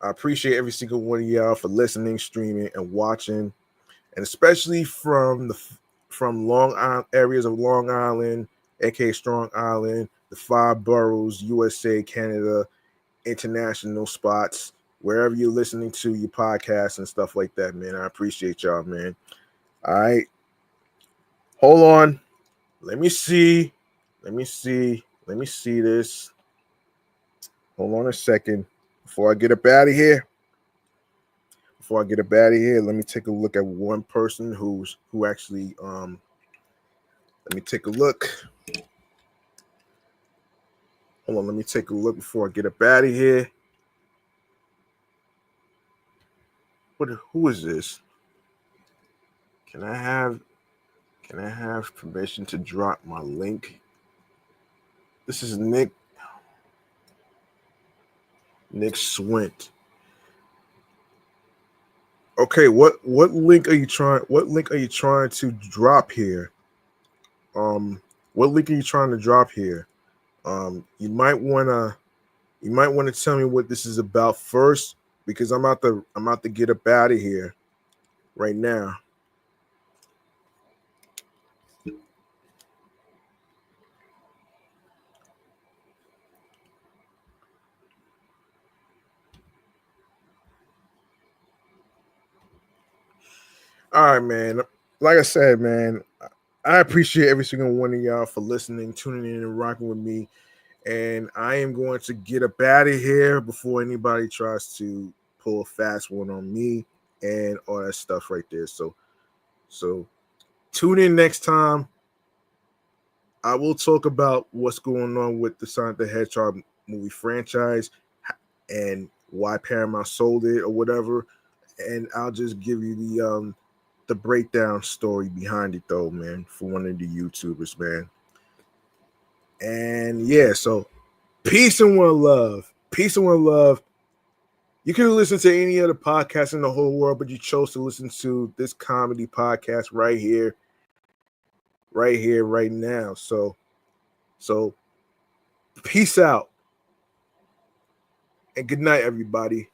I appreciate every single one of y'all for listening, streaming, and watching, and especially from Long Island areas of Long Island, aka Strong Island, the 5 boroughs, USA, Canada, international spots, wherever you're listening to your podcasts and stuff like that, man. I appreciate y'all, man. All right. Hold on. Let me see this. Hold on a second. Before I get up out of here, let me take a look at one person who actually let me take a look. Hold on, let me take a look before I get up out of here. Who is this? Can I have permission to drop my link? This is Nick Swint. Okay, what link are you trying to drop here? What link are you trying to drop here? You might wanna tell me what this is about first, because I'm about to get up out of here right now. All right, man. Like I said, man, I appreciate every single one of y'all for listening, tuning in, and rocking with me. And I am going to get up out of here before anybody tries to pull a fast one on me and all that stuff right there. So tune in next time. I will talk about what's going on with the Sonic the Hedgehog movie franchise and why Paramount sold it or whatever. And I'll just give you the breakdown story behind it, though, man, for one of the YouTubers, man. And yeah, so peace and one love. Peace and one love. You could have listened to any other podcast in the whole world, but you chose to listen to this comedy podcast right here, right now. So peace out and good night, everybody.